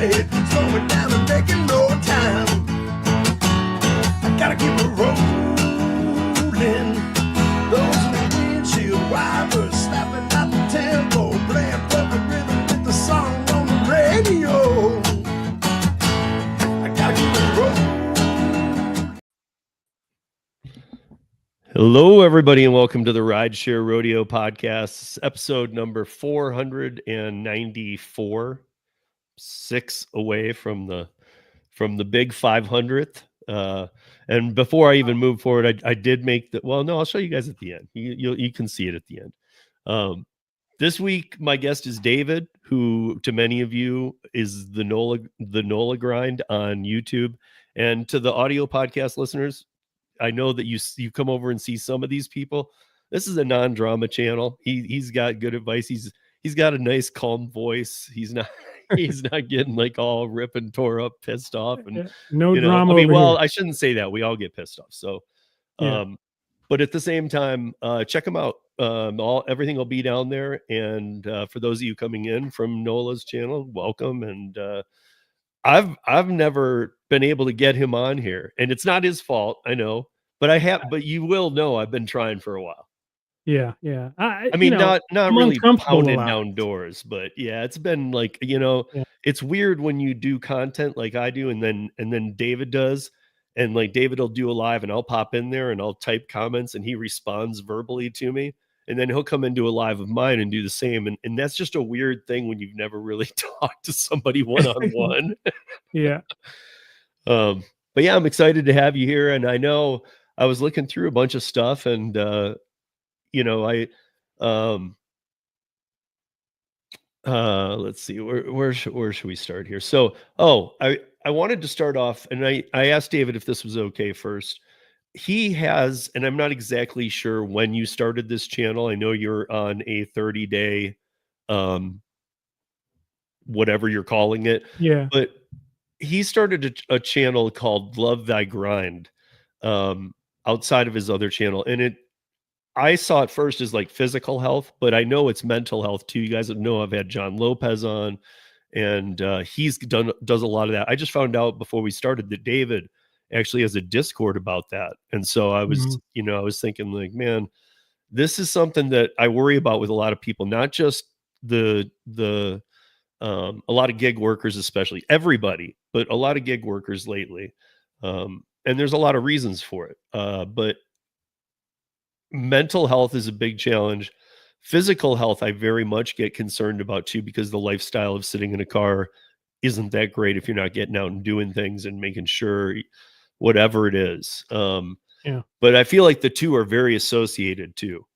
head, slowing down and making no time. I gotta keep it rolling. Those windshield wipers snapping out the tempo, playing perfect rhythm with the song on the radio. I gotta keep it rolling. Hello, everybody, and welcome to the Rideshare Rodeo podcast, episode number 494, 6 away from the big 500th. And before I even move forward, I did make the. Well, no, I'll show you guys at the end. You can see it at the end. This week, my guest is David, who to many of you is the NOLA grind on YouTube, and to the audio podcast listeners, I know that you come over and see some of these people. This is a non-drama channel. He's got good advice. He's got a nice calm voice. He's not getting like all rip and tore up, pissed off, and no drama. I mean, over well, here. I shouldn't say that. We all get pissed off. So, Yeah. But at the same time, check him out. Everything will be down there. And for those of you coming in from NOLA's channel, welcome. And I've never been able to get him on here, and it's not his fault, I know, but I have. But you will know I've been trying for a while. Yeah. I mean, not I'm really uncomfortable pounding a lot. down doors, but yeah, it's been like, Yeah. it's weird when you do content like I do, and then David does, and like David will do a live, and I'll pop in there and I'll type comments, and he responds verbally to me, and then he'll come into a live of mine and do the same, and that's just a weird thing when you've never really talked to somebody one-on-one. Yeah. But yeah, I'm excited to have you here, and I know I was looking through a bunch of stuff, and let's see, where should we start here? So, I wanted to start off, and I asked David if this was okay first. He has, and I'm not exactly sure when you started this channel. I know you're on a 30-day, whatever you're calling it. Yeah. But he started a channel called Love Thy Grind, outside of his other channel. And I saw it first as like physical health, but I know it's mental health too. You guys know I've had John Lopez on, and does a lot of that. I just found out before we started that David actually has a Discord about that. And so I was, I was thinking like, man, this is something that I worry about with a lot of people, not just a lot of gig workers, especially everybody, but a lot of gig workers lately. And there's a lot of reasons for it. But mental health is a big challenge. Physical health, I very much get concerned about too, because the lifestyle of sitting in a car isn't that great if you're not getting out and doing things and making sure whatever it is. But I feel like the two are very associated too.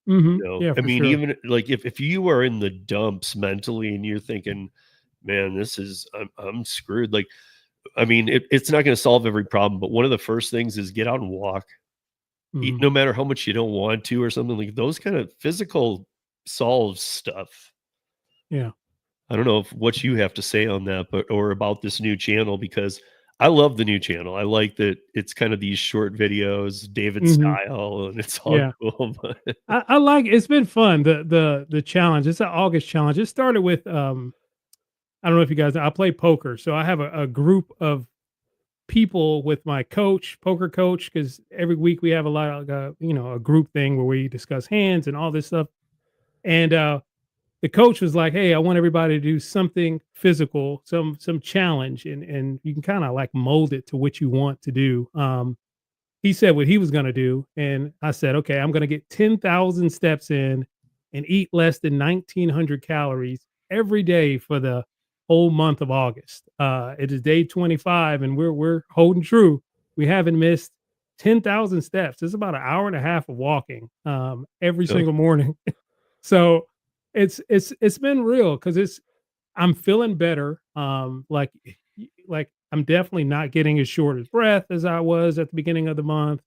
Yeah, I mean, sure. even like if you are in the dumps mentally and you're thinking, man, I'm screwed. Like, I mean, it's not going to solve every problem, but one of the first things is get out and walk. Eat, no matter how much you don't want to or something. Like those kind of physical solves stuff. Yeah. I don't know what you have to say on that, or about this new channel, because I love the new channel. I like that it's kind of these short videos, David style, and it's all cool. But I like it's been fun. The challenge. It's an August challenge. It started with I don't know if you guys know, I play poker. So I have a group of people with my poker coach, because every week we have a lot of a group thing where we discuss hands and all this stuff. And the coach was like, hey, I want everybody to do something physical, some challenge, and you can kind of like mold it to what you want to do. He said what he was going to do, and I said, okay, I'm going to get 10,000 steps in and eat less than 1,900 calories every day for the whole month of August. It is day 25, and we're holding true. We haven't missed 10,000 steps. It's about an hour and a half of walking every single morning. So it's been real, because I'm feeling better. Like I'm definitely not getting as short of breath as I was at the beginning of the month.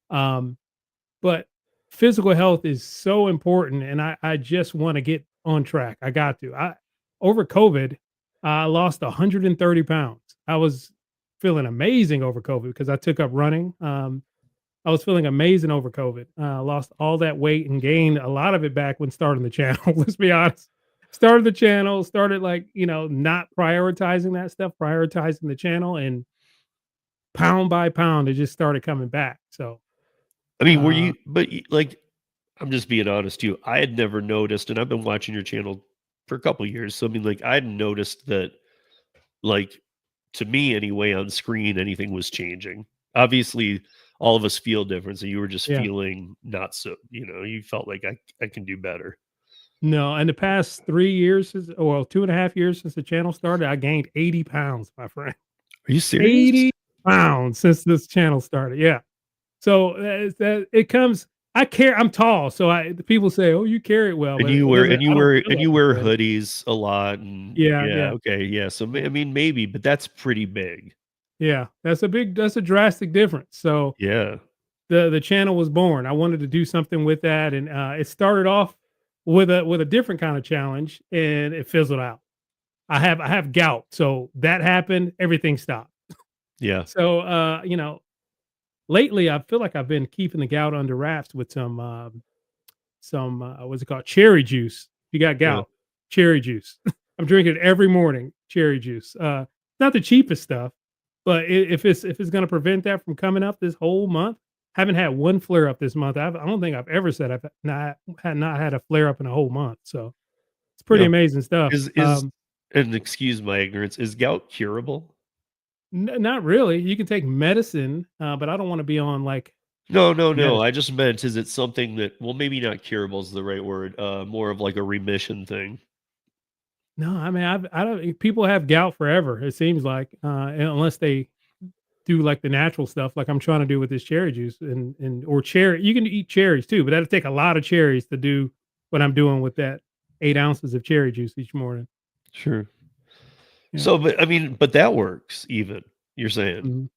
But physical health is so important, and I just want to get on track. I got to. Over COVID, I lost 130 pounds. I was feeling amazing over COVID because I took up running. I was feeling amazing over COVID. Lost all that weight and gained a lot of it back when starting the channel. Let's be honest. started the channel, started like, not prioritizing that stuff, prioritizing the channel, and pound by pound, it just started coming back. So, I mean, were uh, you but like I'm just being honest too. I had never noticed, and I've been watching your channel for a couple years. So I mean, like I hadn't noticed that, like to me anyway, on screen anything was changing. Obviously, all of us feel different. So you were just yeah. feeling not so, you felt like I can do better. No, in the past 3 years, 2.5 years since the channel started, I gained 80 pounds, my friend. Are you serious? 80 pounds since this channel started, yeah. So, that it comes I care I'm tall, so the people say, "Oh, you carry it well," And but you it wear doesn't and you I don't wear feel and like you I wear carry it. hoodies a lot, and Yeah, yeah, yeah, okay, yeah. So I mean, maybe, but that's pretty big. yeah. That's a drastic difference. So, Yeah, the channel was born. I wanted to do something with that, and, it started off with a different kind of challenge, and it fizzled out. I have gout, so that happened, everything stopped. yeah, So, lately, I feel like I've been keeping the gout under wraps with what's it called? Cherry juice. If you got yeah, gout, cherry juice. I'm drinking it every morning, cherry juice. Not the cheapest stuff, but if it's gonna prevent that from coming up this whole month, haven't had one flare up this month. I don't think I've ever said I've not had a flare up in a whole month. So it's pretty yeah. amazing stuff. Is and excuse my ignorance, is gout curable? Not really. You can take medicine, but I don't want to be on like No, no, no. I medicine. just meant, is it something that, well, maybe not curable is the right word, more of like a remission thing. No, I mean, I don't. People have gout forever. It seems like, unless they do like the natural stuff, like I'm trying to do with this cherry juice or cherry. You can eat cherries too, but that'll take a lot of cherries to do what I'm doing with that 8 ounces of cherry juice each morning. Sure. Yeah. So, but I mean, but that works even, you're saying. Mhm.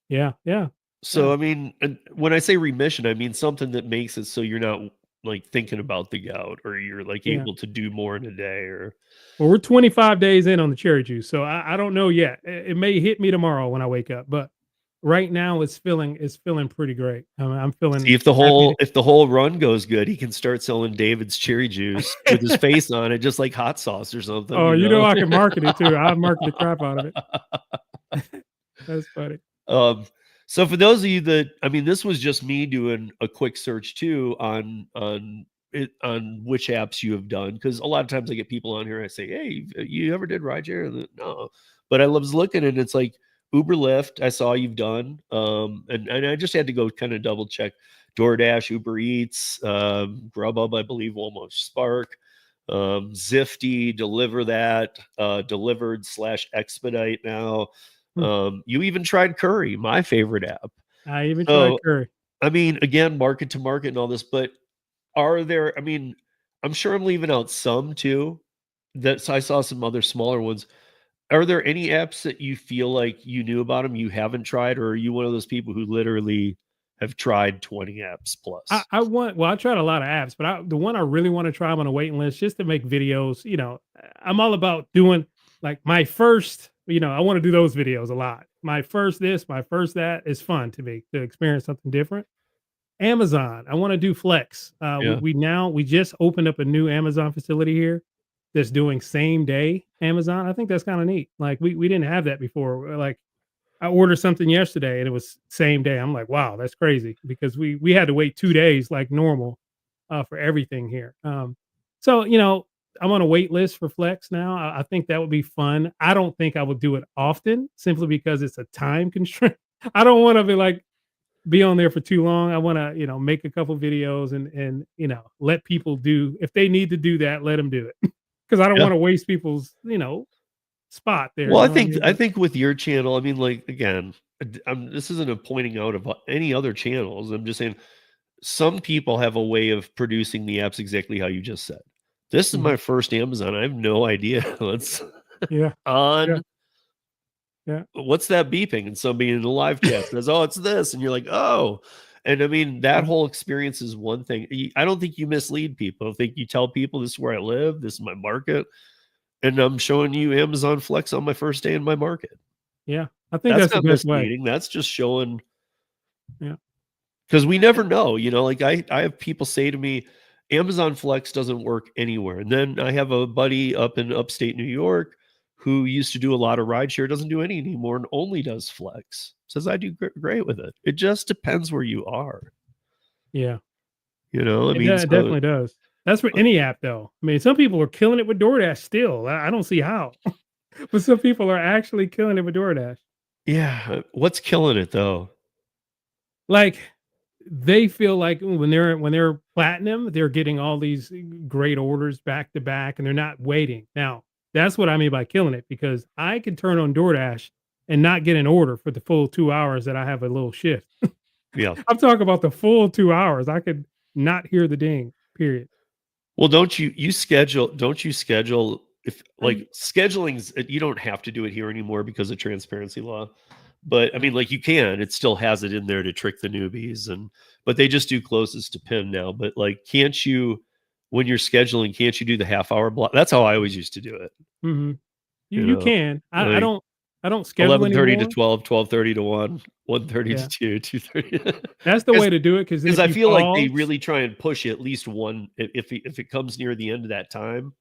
Yeah. Yeah. Yeah. So, I mean, and when I say remission, I mean something that makes it so you're not like thinking about the gout, or you're like Yeah. able to do more in a day, or Well, we're 25 days in on the cherry juice, so I don't know yet. It may hit me tomorrow when I wake up, but right now it's feeling pretty great. I'm see feeling if the happy to. whole run goes good, he can start selling David's cherry juice with his face on it, just like hot sauce or something, Oh, you you know know? I can market it too. I market the crap out of it. That's funny. Um, so for those of you that, I mean, this was just me doing a quick search too on it, on which apps you have done, because a lot of times I get people on here. I say, "Hey, you ever did rideshare?" And no, but I was looking, and it's like Uber, Lyft. I saw you've done, and I just had to go kind of double check DoorDash, Uber Eats, Grubhub, I believe, almost Spark, Zifty, Deliver That, Delivered slash Expedite now. Hmm. You even tried Curry, my favorite app. I even tried So, curry. I mean, again, market to market and all this, but are there, I mean, I'm sure I'm leaving out some too. That I saw some other smaller ones. Are there any apps that you feel like you knew about them you haven't tried, or are you one of those people who literally have tried 20 apps plus? I tried a lot of apps, but the one I really want to try, I'm on a waiting list just to make videos. I'm all about doing like my first, I want to do those videos a lot. My first this, my first that is fun to me to experience something different. Amazon, I want to do Flex. Yeah. We just opened up a new Amazon facility here that's doing same day Amazon. I think that's kind of neat. Like we didn't have that before. Like I ordered something yesterday and it was same day. I'm like, wow, that's crazy because we had to wait 2 days like normal for everything here. So I'm on a wait list for Flex now. I think that would be fun. I don't think I would do it often simply because it's a time constraint. I don't want to be on there for too long. I want to make a couple videos and let people do if they need to do that, let them do it because I don't Yeah. want to waste people's spot there. Well, You I know what I think mean? I think with your channel, I mean, like again, this isn't a pointing out of any other channels. I'm just saying some people have a way of producing the apps exactly how you just said. This is Mhm. my first Amazon. I have no idea what's Yeah. Yeah. on. Yeah. What's that beeping? And somebody in the live chat says, "Oh, it's this," and you're like, "Oh." And I mean, that Yeah. whole experience is one thing. I don't think you mislead people. I think you tell people this is where I live, this is my market, and I'm showing you Amazon Flex on my first day in my market. Yeah. I think That's that's the not best way. misleading. That's just showing, Yeah. because we never know. Like I have people say to me, Amazon Flex doesn't work anywhere. And then I have a buddy up in upstate New York who used to do a lot of rideshare, doesn't do any anymore, and only does Flex. Says I do great with it. It just depends where you are. Yeah. I It mean, so definitely does. That's for any app, though. I mean, some people are killing it with DoorDash still. I don't see how, but some people are actually killing it with DoorDash. yeah. What's killing it though? Like they feel like when they're platinum, they're getting all these great orders back to back, and they're not waiting. Now, that's what I mean by killing it, because I can turn on DoorDash and not get an order for the full 2 hours that I have a little shift. Yeah. I'm talking about the full 2 hours. I could not hear the ding. Period. Well, don't you schedule if like scheduling's you don't have to do it here anymore because of transparency law. But I mean, like you can, it still has it in there to trick the newbies but they just do closest to pin now. But like, can't you, when you're scheduling, can't you do the half hour block? That's how I always used to do it. Mhm. You You know, can. I like don't schedule 11:30 to anymore. 12, 12:30 to 1, 1:30 to Yeah. 2, 2:30. That's the way to do it, because Because if I you feel like they pause. really try and push at least one if it comes near the end of that time.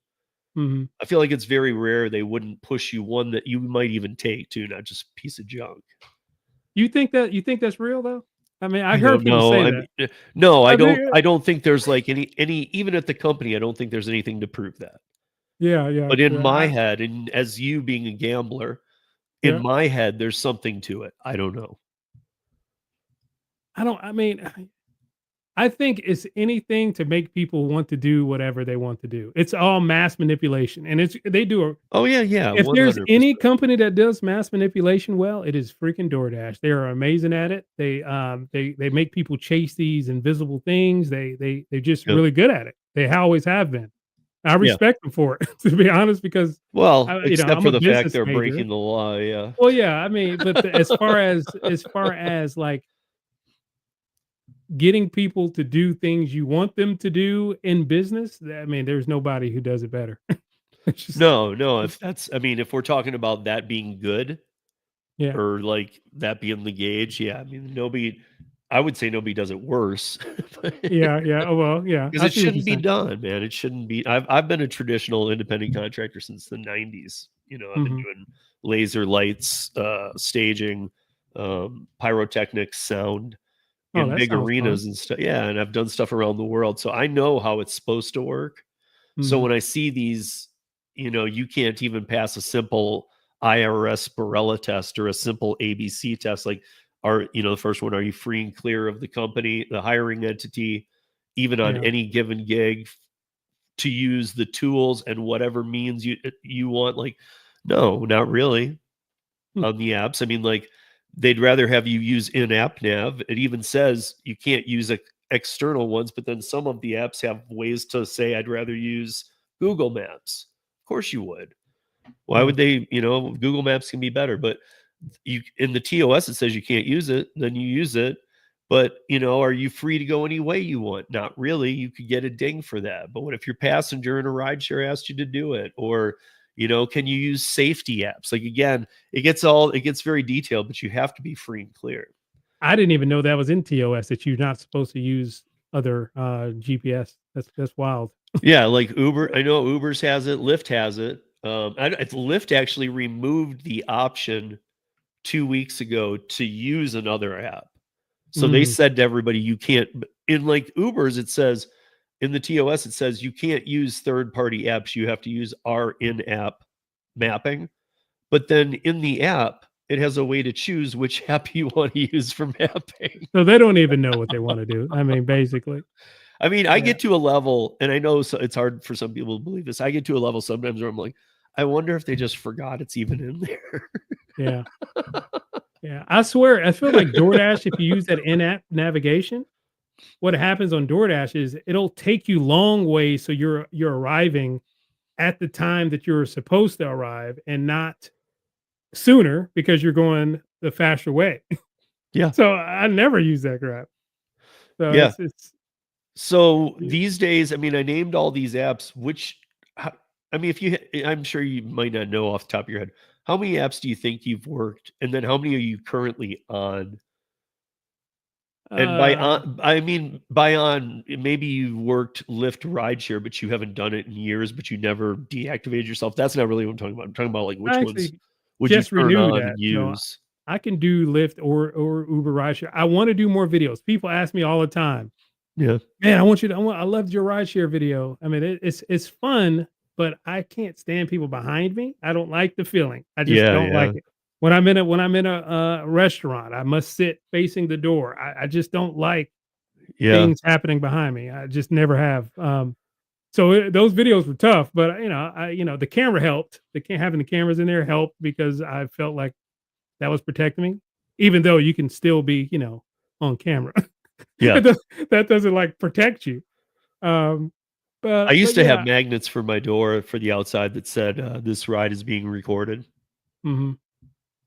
Mhm. I feel like it's very rare they wouldn't push you one that you might even take too, not just a piece of junk. You think that's real, though? I mean, I I've heard don't people know. say I that. mean, no, I think I don't think there's like any even at the company, I don't think there's anything to prove that. yeah, yeah, But in yeah. my head, and as you being a gambler, in Yeah. my head, there's something to it. I don't know. I mean, I think it's anything to make people want to do whatever they want to do. It's all mass manipulation, and they do a Oh yeah, yeah, if there's any 100%. company that does mass manipulation well, it is freaking DoorDash. They are amazing at it. They make people chase these invisible things. They're just Yep. really good at it. They always have been. I Yeah. respect them for it, to be honest, because Well, except I'm for a the fact business they're major. breaking the law, yeah. Well, yeah, I mean, but as far as like getting people to do things you want them to do in business, I mean, there's nobody who does it better. It's just, No, no, if that's I mean, if we're talking about that being good yeah, or like that being the gauge, yeah, I mean, I would say nobody does it worse. yeah, yeah. Oh, well, yeah. Because I it see what you're shouldn't be saying. done, man. It shouldn't be. I've been a traditional independent contractor since the '90s. I've been Hmm. doing laser lights, staging, pyrotechnics, sound Oh, in that big sounds fun. arenas and stuff. Yeah, and I've done stuff around the world, so I know how it's supposed to work. So Hmm. when I see these, you can't even pass a simple IRS Barella test or a simple ABC test. Like, the first one, are you free and clear of the company, the hiring entity, even on Yeah. any given gig to use the tools and whatever means you want? Like, no, not really Hmm. on the apps. I mean, like, they'd rather have you use in-app nav. It even says you can't use external ones, but then some of the apps have ways to say I'd rather use Google Maps. Of course you would. Why Yeah. would they? Google Maps can be better, but you in the TOS it says you can't use it, then you use it. But are you free to go any way you want? Not really. You could get a ding for that. But what if your passenger in a rideshare asked you to do it? Or, can you use safety apps? Like again, it gets very detailed, but you have to be free and clear. I didn't even know that was in TOS, that you're not supposed to use other GPS. That's wild. Yeah, like Uber. I know Uber's has it. Lyft has it. Lyft actually removed the option 2 weeks ago to use another app. So they Mm. said to everybody, you can't, in like Ubers, it says in the TOS, it says you can't use third party apps. You have to use our in app mapping. But then in the app, it has a way to choose which app you want to use for mapping. So they don't even know what they want to do. I mean, basically. I mean, I Yeah. get to a level, and I know it's hard for some people to believe this. I get to a level sometimes where I'm like, I wonder if they just forgot it's even in there. Yeah. Yeah. I swear, I feel like DoorDash, if you use that in-app navigation, what happens on DoorDash is it'll take you long ways, so you're arriving at the time that you're supposed to arrive, and not sooner, because you're going the faster way. Yeah. So I never use that crap. So Yeah. it's So these days, I mean, I named all these apps, I mean, I'm sure you might not know off the top of your head, how many apps do you think you've worked? And then how many are you currently on? And Uh, I mean, by on, maybe you worked Lyft rideshare, but you haven't done it in years, but you never deactivated yourself. That's not really what I'm talking about. I'm talking about like which I ones actually would you just turn renewed on that, and so use? I can do Lyft or Uber rideshare. I want to do more videos. People ask me all the time, Yeah. "Man, I loved your rideshare video." I mean, it's fun, but I can't stand people behind me. I don't like the feeling. I just Yeah. don't like Yeah. it. When I'm in a restaurant, I must sit facing the door. I just don't like Yeah. things happening behind me. I just never have. So those videos were tough, but the camera helped. Having the cameras in there helped because I felt like that was protecting me, even though you can still be, on camera. Yeah. It does, that doesn't like protect you. Um, I but used to have yeah, magnets for my door for the outside that said, "This ride is being recorded." mhm.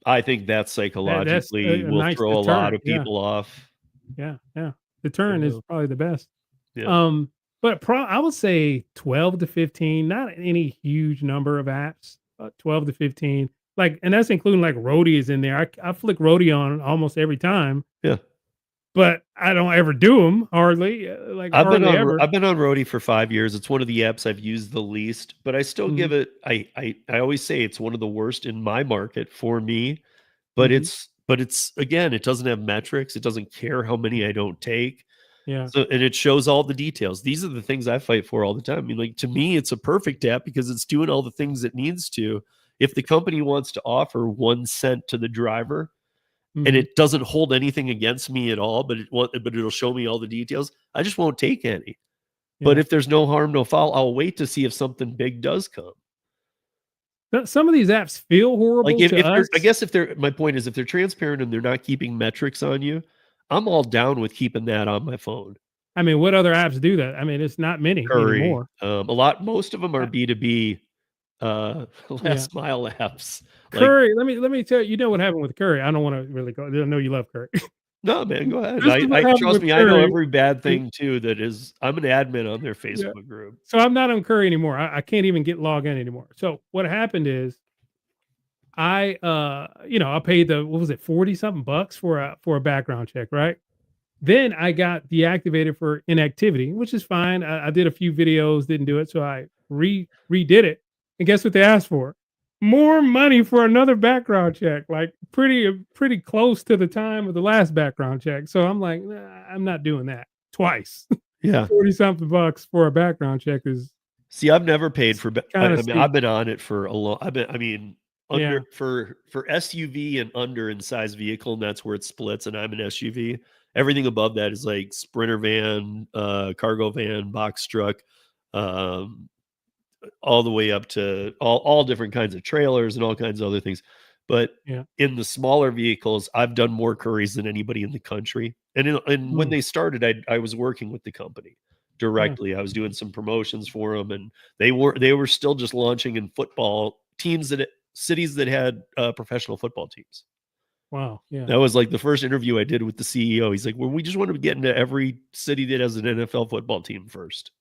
I think that That's psychologically a will nice throw a lot deterrent. of Yeah, people off. yeah, yeah. You Deterrent is know? probably the best. Yeah. Um, but I would say 12 to 15, not any huge number of apps, 12 to 15. Like, and that's including like roadies in there. I flick rodeo on almost every time, Yeah. but I don't ever do them hardly, like hardly ever. I've been on Roadie for 5 years. It's one of the apps I've used the least, but I still Mhm, give it I always say it's one of the worst in my market for me, but mhm. it's again, it doesn't have metrics. It doesn't care how many I don't take. Yeah, So and it shows all the details. These are the things I fight for all the time. I mean, like, to me, it's a perfect app because it's doing all the things it needs to. If the company wants to offer 1 cent to the driver, and mhm, it doesn't hold anything against me at all, but it'll show me all the details, I just won't take any. But yeah. if there's no harm, no foul, I'll wait to see if something big does come. Some of these apps feel Like, horrible to if they're I us. guess if they're my point is if they're transparent and they're not keeping metrics on you, I'm all down with keeping that on my phone. I mean, what other apps do that? I mean, it's not many Curry, anymore. most of them are Uh, B2B, yeah. last mile apps. Like, Curry, let me tell you, you know what happened with Curry. I don't wanna really go, I know you love Curry. no, man, go ahead. This is what I happened trust with me, I know Curry. every bad Yeah, thing too that is I'm an admin on their yeah. Facebook group. So I'm not on Curry anymore. I can't even get logged in anymore. So what happened is I paid the what was it, 40 something bucks for a background check, right? Then I got deactivated for inactivity, which is fine. I did a few videos, didn't do it, so I redid it. And guess what they asked for? More money for another background check, like pretty close to the time of the last background check. So I'm like, nah, I'm not doing that twice. Yeah. 40 something bucks for a background check is See, I've never paid for kind of I mean, I've steep. been on it for a long I mean, under Yeah, for SUV and under in size vehicle, and that's where it splits, and I'm an SUV. Everything above that is like sprinter van, cargo van, box truck, um, all the way up to all different kinds of trailers and all kinds of other things. But yeah. in the smaller vehicles, I've done more curries than anybody in the country. And when Mm, they started, I was working with the company yeah, directly. I was doing some promotions for them, and they were still just launching in football teams cities that had professional football teams. wow, yeah. That was like the first interview I did with the CEO. He's like, "Well, we just want to get into every city that has an NFL football team first."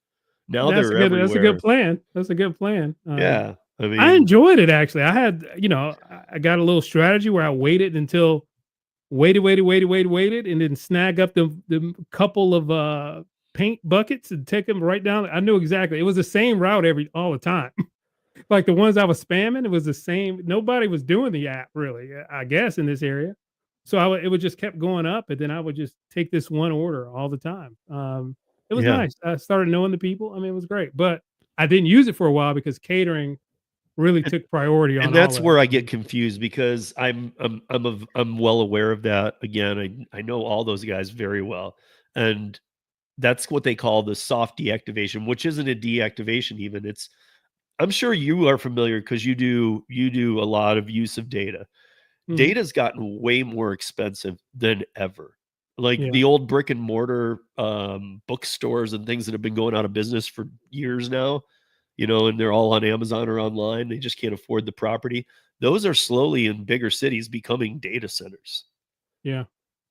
Now they're That's a good everywhere. plan. That's a good plan. Yeah, I I mean, enjoyed it actually. I had, I got a little strategy where I waited until waited, and then snag up the couple of paint buckets and take them right down. I knew exactly. It was the same route all the time. Like the ones I was spamming, it was the same. Nobody was doing the app really, I guess, in this area. So it would just kept going up, and then I would just take this one order all the time. It was yeah. nice. I started knowing the people. I mean, it was great, but I didn't use it for a while because catering really took priority on And all that's that. where I get confused because I'm well aware of that. Again, I know all those guys very well, and that's what they call the soft deactivation, which isn't a deactivation even. It's I'm sure you are familiar because you do a lot of use of data. Mhm. Data's gotten way more expensive than ever. Like Yeah, the old brick and mortar bookstores and things that have been going out of business for years now, and they're all on Amazon or online. They just can't afford the property. Those are slowly in bigger cities becoming data centers. yeah,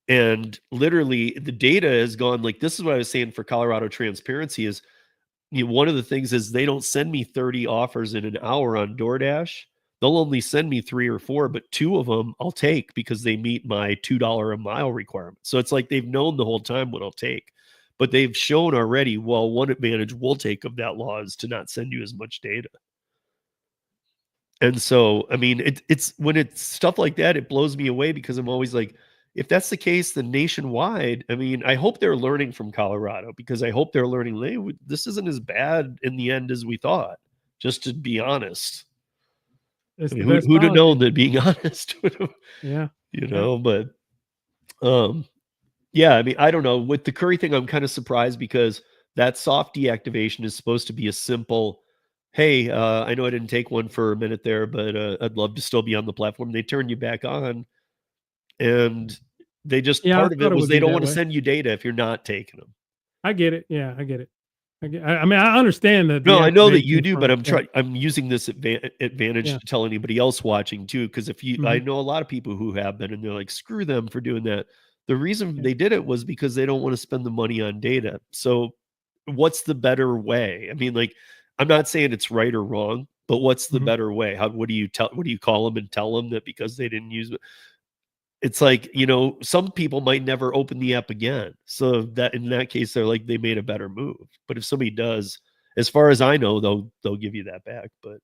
And literally the data has gone like this is what I was saying for Colorado transparency is one of the things is they don't send me 30 offers in an hour on DoorDash. they'll only send me 3 or 4, but 2 of them I'll take because they meet my $2 a mile requirement. So it's like they've known the whole time what I'll take, but they've shown already, well, one advantage we'll take of that law is to not send you as much data. And so, I mean, it's when it's stuff like that, it blows me away because I'm always like, if that's the case, then nationwide, I mean, I hope they're learning from Colorado because I hope they're learning, hey, this isn't as bad in the end as we thought, just to be honest. It's I the mean, best who'd have known policy. that being honest would have, Yeah. you know, but yeah, I mean, I don't know. With the Curry thing, I'm kind of surprised because that soft deactivation is supposed to be a simple, hey, I know I didn't take one for a minute there, but I'd love to still be on the platform. They turn you back on, and they just Yeah, I part of thought it it was would they be don't that want to way. send you data if you're not taking them. I get it. Yeah, I get it. I mean, I understand that No, I know that you deactivation do, but from I'm using this advantage yeah, to tell anybody else watching too, because if you, I mhm, know a lot of people who have been, and they're like, screw them for doing that. The reason yeah, they did it was because they don't want to spend the money on data. So, what's the better way? I mean, like, I'm not saying it's right or wrong, but what's the mhm. better way? What do you tell? What do you call them and tell them that because they didn't use it? It's like, some people might never open the app again. So that in that case, they're like, they made a better move. But if somebody does, as far as I know, they'll give you that back. But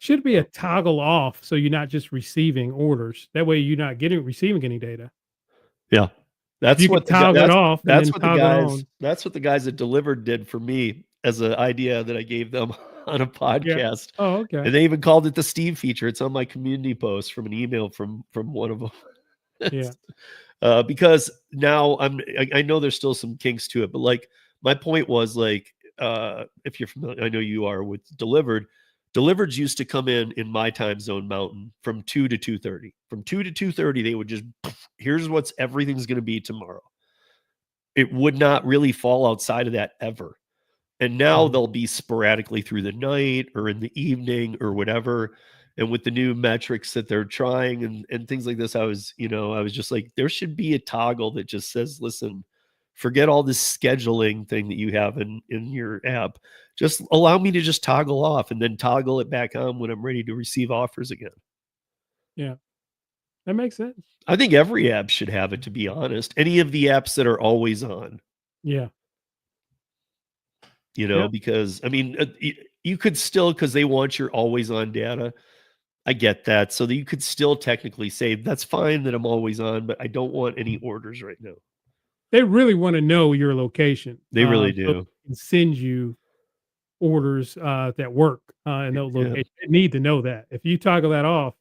Should be uh, a toggle off so you're not just receiving orders. That way you're not receiving any data. yeah, If you could toggle it off and then toggle it on. that's what the guys that delivered did for me as an idea that I gave them on a Yeah. podcast. Oh, okay. And they even called it the Steve feature. It's on my community post from an email from one of them. Yeah. Because now I know there's still some kinks to it, but like my point was like, if you're familiar, I know you are with Delivered's used to come in my time zone mountain from 2 to 2:30. From 2 to 2:30, they would just, here's what's everything's going to be tomorrow. It would not really fall outside of that ever. And now Mhm. they'll be sporadically through the night or in the evening or whatever. And with the new metrics that they're trying and things like this, I was just like, there should be a toggle that just says, listen, forget all this scheduling thing that you have in your app. Just allow me to just toggle off and then toggle it back on when I'm ready to receive offers again. Yeah. That makes sense. I think every app should have it, to be honest. Any of the apps that are always on. Yeah. Yeah. Because I mean, you could still, because they want your always on data. I get that. So that you could still technically say, that's fine that I'm always on, but I don't want any orders right now. They really want to know your location. They really So do. they can send you orders that work in those Yeah. locations. They need to know that. If you toggle that off,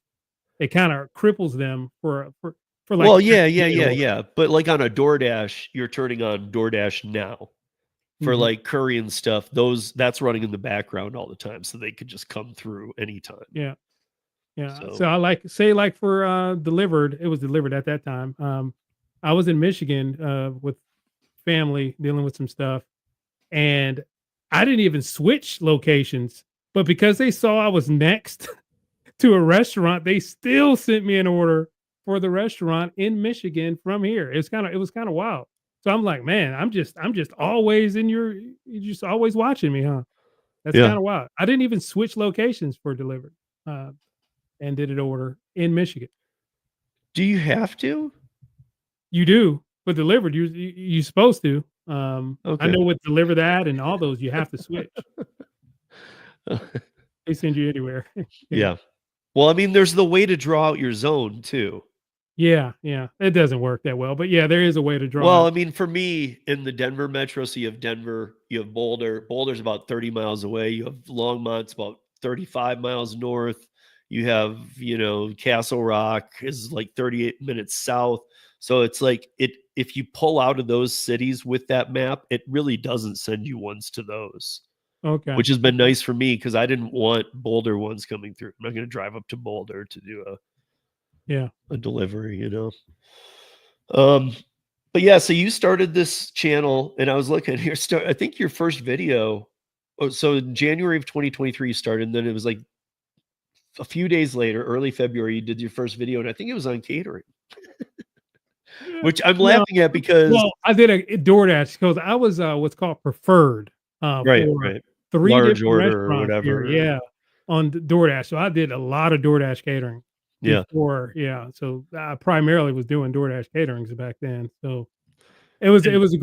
it kind of cripples them for like Well, the yeah, next yeah, day yeah, order. yeah. But like on a DoorDash, you're turning on DoorDash now. For Mhm. like curry and stuff, that's running in the background all the time, so they could just come through anytime. Yeah. Yeah. So So I like for delivered, it was delivered at that time. I was in Michigan with family dealing with some stuff, and I didn't even switch locations, but because they saw I was next to a restaurant, they still sent me an order for the restaurant in Michigan from here. It was kind of wild. So I'm like, man, I'm just always you're just always watching me, huh? That's yeah. kind of wild. I didn't even switch locations for delivered. And did it order in Michigan. Do you have to? You do, but delivered, you're supposed to. I Okay. know with deliver that and all those, you have to switch. They send you anywhere. Yeah. Yeah. Well, I mean, there's the way to draw out your zone too. Yeah, yeah. It doesn't work that well, but yeah, there is a way to draw Well, out. I mean, for me in the Denver metro, so you have Denver, you have Boulder. Boulder's about 30 miles away. You have Longmont's about 35 miles north. You have, Castle Rock is like 38 minutes south. So it's like if you pull out of those cities with that map, it really doesn't send you ones to those, Okay. which has been Okay. nice for me because I didn't want Boulder ones coming through. I'm not going to drive up to Boulder to do Yeah. a delivery. Um, but yeah, so you started this channel, and I was looking here. I think your first video. Oh, so in January of 2023 you started, and then it was like a few days later, early February, you did your first video, and I think it was on catering, which I'm No, laughing at because well, I did a DoorDash because I was what's called preferred right, for right, 3 large different order or restaurants here. whatever. Yeah. on DoorDash. So I did a lot of DoorDash catering Yeah. before. Yeah. So I primarily was doing DoorDash caterings back then. So And it was a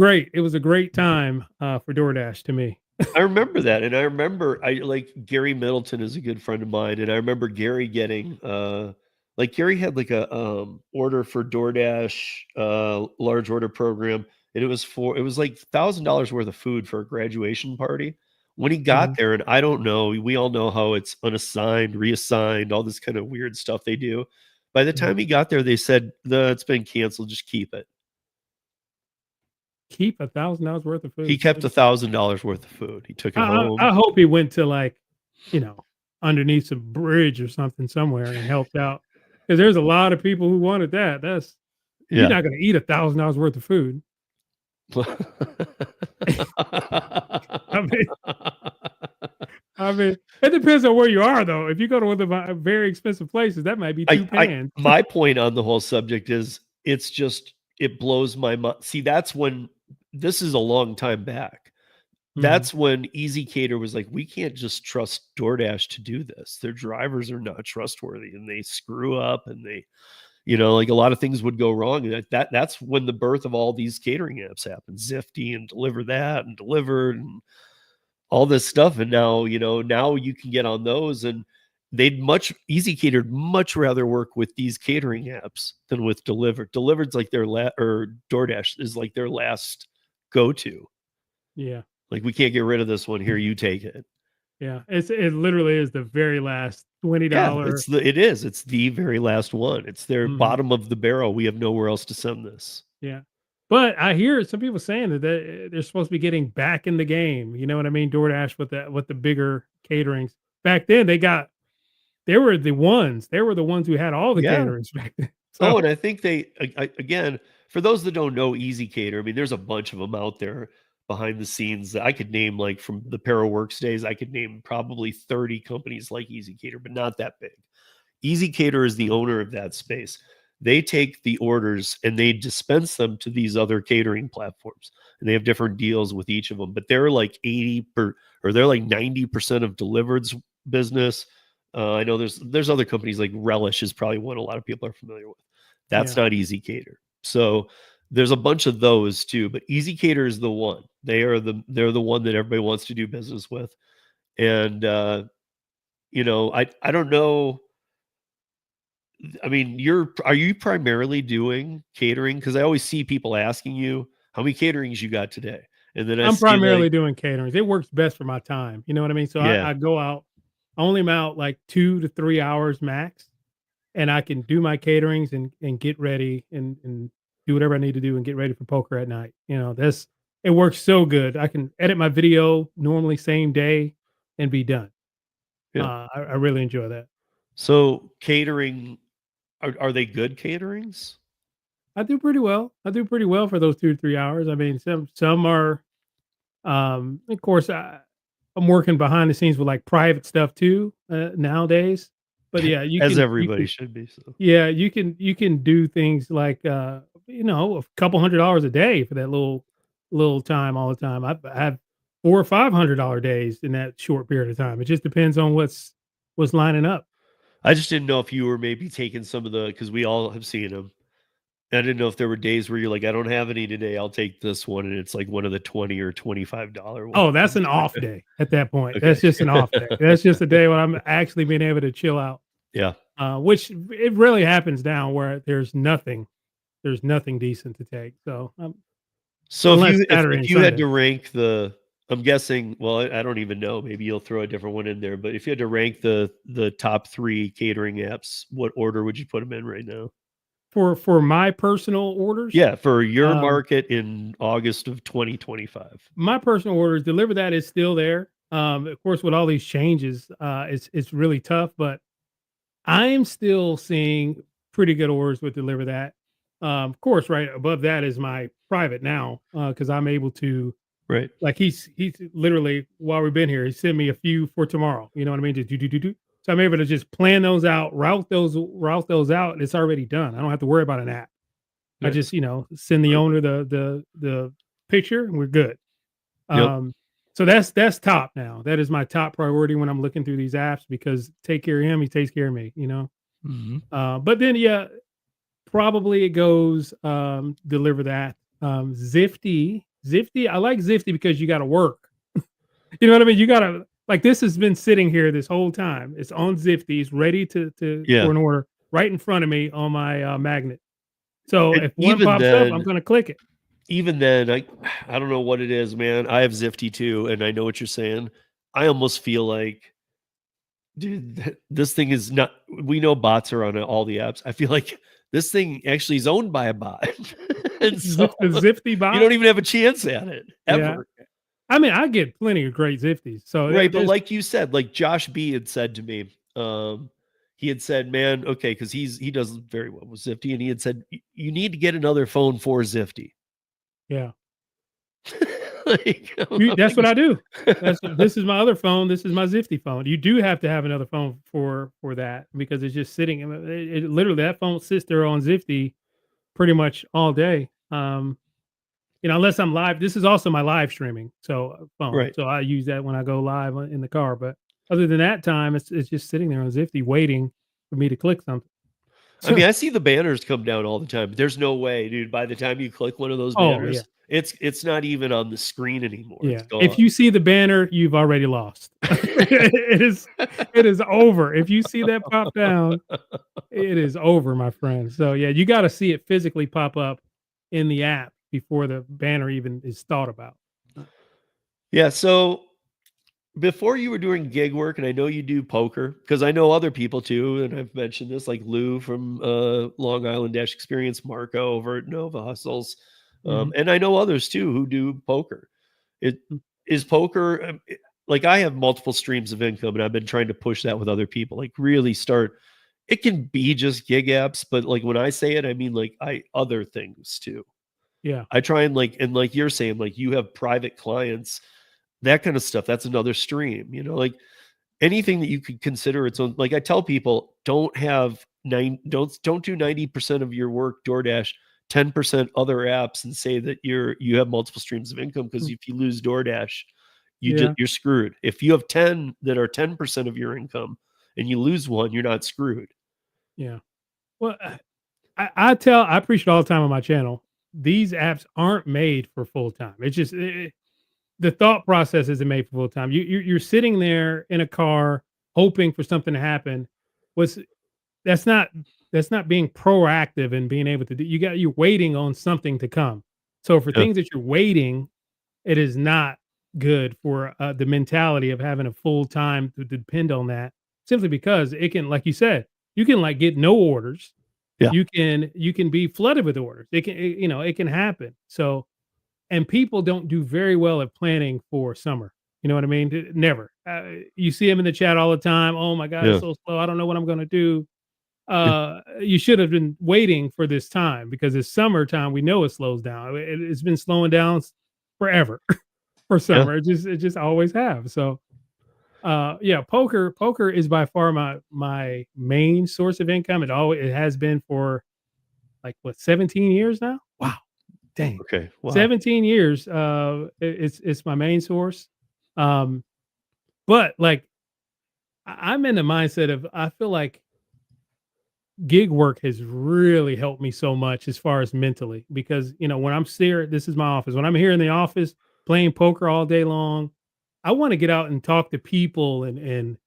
great time for DoorDash to me. I remember that, and I remember I like Gary Middleton is a good friend of mine, and I remember Gary getting like Gary had like a order for DoorDash large order program, and it was like $1,000 worth of food for a graduation party. When he got Mhm. there, and I don't know, we all know how it's unassigned, reassigned, all this kind of weird stuff they do. By the Mhm. time he got there, they said, "No, it's been canceled. Just keep it." Keep $1,000 worth of He food. kept $1,000 worth of food. He took it I home. hope he went to like, you know, underneath some bridge or something somewhere and helped out because there's a lot of people who wanted that. That's you're Yeah. not going to eat $1,000 worth of food. I mean, I mean, it depends on where you are though. If you go to one of the very expensive places, that might be two I pans. my point on the whole subject is it's just it blows my mind. See, that's when this is a long time back. Mhm. That's when Easy Cater was like, we can't just trust DoorDash to do this. Their drivers are not trustworthy and they screw up and they, like a lot of things would go wrong. And that's when the birth of all these catering apps happened. Zifty and Deliver That and Delivered and all this stuff. And now, now you can get on those and they'd Easy Catered much rather work with these catering apps than with Delivered. Delivered's like or DoorDash is like their last go-to. Yeah. Like, we can't get rid of this one. Here, you take it. Yeah. It literally is the very last Yeah, $20. it's the very last one. It's their Mhm. bottom of the barrel. We have nowhere else to send this. Yeah. But I hear some people saying that they're supposed to be getting back in the game. You know what I mean? DoorDash with the bigger caterings. Back then they were the ones. They were the ones who had all the Yeah. caterings back then. Oh, So and I think again, for those that don't know Easy Cater, I mean, there's a bunch of them out there behind the scenes that I could name, like from the Paraworks days, I could name probably 30 companies like Easy Cater, but not that big. Easy Cater is the owner of that space. They take the orders and they dispense them to these other catering platforms, and they have different deals with each of them. But they're like 90% of Delivered's business. I know there's other companies like Relish is probably one a lot of people are familiar with. That's yeah. not Easy Cater. So there's a bunch of those too, but Easy Cater is the one. They're the one that everybody wants to do business with. And I don't know. I mean, are you primarily doing catering? Because I always see people asking you how many caterings you got today, and then I I'm see like, primarily doing caterings. It works best for my time. You know what I mean? So yeah, I go out, I only am out like 2 to 3 hours max, and I can do my caterings and get ready and do whatever I need to do and get ready for poker at night. You know, it works so good. I can edit my video normally same day and be done. yeah. I really enjoy that. So catering, are they good caterings? I do pretty well. I do pretty well for those 2 to 3 hours. I mean, some are, of course, I'm working behind the scenes with, like, private stuff too, nowadays. But, yeah, As you everybody can should be. So yeah, you can do things like, a couple $100 a day for that little time all the time. I have 4 or $500 days in that short period of time. It just depends on what's lining up. I just didn't know if you were maybe taking some of the because we all have seen them. I didn't know if there were days where you're like, I don't have any today. I'll take this one, and it's like one of the $20 or $25 ones. Oh, that's an off day at that point. Okay. That's just an off day. That's just a day when I'm actually being able to chill out, Yeah. which it really happens now where there's nothing decent to take. So, So if unless you if Saturday and if you had Sunday. to rank I'm guessing, well, I don't even know, maybe you'll throw a different one in there, but if you had to rank the top 3 catering apps, what order would you put them in right now? For my personal orders, Yeah, for your um, market in August of 2025. my personal orders, Deliver That is still there. Of course, with all these changes, it's really tough, but I am still seeing pretty good orders with Deliver That. Of course, right above that is my private now, because I'm able to Right. like he's literally while we've been here, he sent me a few for tomorrow. You know what I mean? Just do. So I'm able to just plan those out, route those out, and it's already done. I don't have to worry about an app. I just, Nice. send the owner Perfect. the picture and we're good. Yep. Um, So that's top now. That is my top priority when I'm looking through these apps because take care of him, he takes care of me, you know. Mhm. But then yeah, probably it goes deliver that. Zifty. I like Zifty because you got to work. You know what I mean? You got to like this has been sitting here this whole time. It's on Zifty. It's ready to Yeah. for an order right in front of me on my magnet. So And if one pops up, I'm going to click it. even then, I don't know what it is, man. I have Zifty too, and I know what you're saying. I almost feel like, dude, this thing is not. We know bots are on all the apps. I feel like this thing actually is owned by a bot, and so The Zifty you bot. don't even have a chance at it Yeah. ever. I mean, I get plenty of great Zifties. So Right, but there's like you said, like Josh B had said to me, he had said, "Man, okay, because he does very well with Zifty," and he had said, You need to get another phone for Zifty." yeah. Like, I'm That's like, what I do. This is my other phone. This is my Zifty phone. You do have to have another phone for that because it's just sitting. Literally that phone sits there on Zifty pretty much all day. You know, unless I'm live. This is also my live streaming phone, right. so I use that when I go live in the car. But other than that time, it's just sitting there on Zifty waiting for me to click something. I mean, So, I see the banners come down all the time. But there's no way, dude. By the time you click one of those oh yeah, banners, it's not even on the screen anymore. It's yeah. gone. If you see the banner, you've already lost. It is over. If you see that pop down, it is over, my friend. So yeah, you got to see it physically pop up in the app before the banner even is thought about. Yeah. So before you were doing gig work, and I know you do poker because I know other people too, and I've mentioned this, like Lou from Long Island Dash Experience, Marco over at Nova Hustles, Mhm. and I know others too who do poker. It is poker. Like I have multiple streams of income, and I've been trying to push that with other people. Like really start. It can be just gig apps, but like when I say it, I mean like I other things too. Yeah, I try and like you're saying, like you have private clients, that kind of stuff. That's another stream, like anything that you could consider its own. Like I tell people, don't do 90% of your work DoorDash, 10% other apps, and say that you have multiple streams of income. Because mm, if you lose DoorDash, yeah, you're screwed. If you have 10 that are 10% of your income and you lose one, you're not screwed. yeah. Well, I preach it all the time on my channel. These apps aren't made for full time. It's just the thought process isn't made for full time. You're sitting there in a car hoping for something to happen. Was that's not that's not being proactive and being able to do. You're waiting on something to come. So for Yeah. things that you're waiting, it is not good for the mentality of having a full time to depend on that. Simply because it can, like you said, you can like get no orders, Yeah. you can be flooded with orders. It can happen. So and people don't do very well at planning for summer. You know what I mean? Never. You see them in the chat all the time. Oh my God, it's Yeah. so slow. I don't know what I'm going to do. Yeah. You should have been waiting for this time because it's summertime. We know it slows down. It's been slowing down forever for Yeah. summer. It just always have. So yeah, poker is by far my main source of income. It has been for like what 17 years now. Wow, dang, Okay. Wow. 17 years. It's my main source. Um, but like I'm in the mindset of I feel like gig work has really helped me so much as far as mentally because when I'm here, this is my office. When I'm here in the office playing poker all day long, I want to get out and talk to people and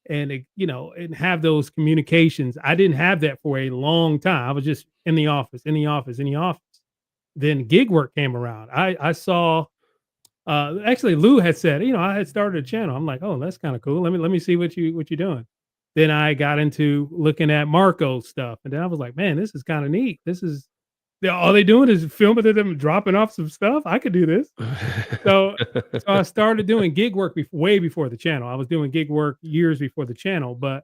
have those communications. I didn't have that for a long time. I was just in the office, in the office, in the office. Then gig work came around. I saw actually Lou had said, I had started a channel. I'm like, oh, that's kind of cool. Let me see what you're doing. Then I got into looking at Marco's stuff. And then I was like, man, this is kind of neat. All they doing is filming them dropping off some stuff. I could do this. So I started doing gig work way before the channel. I was doing gig work years before the channel, but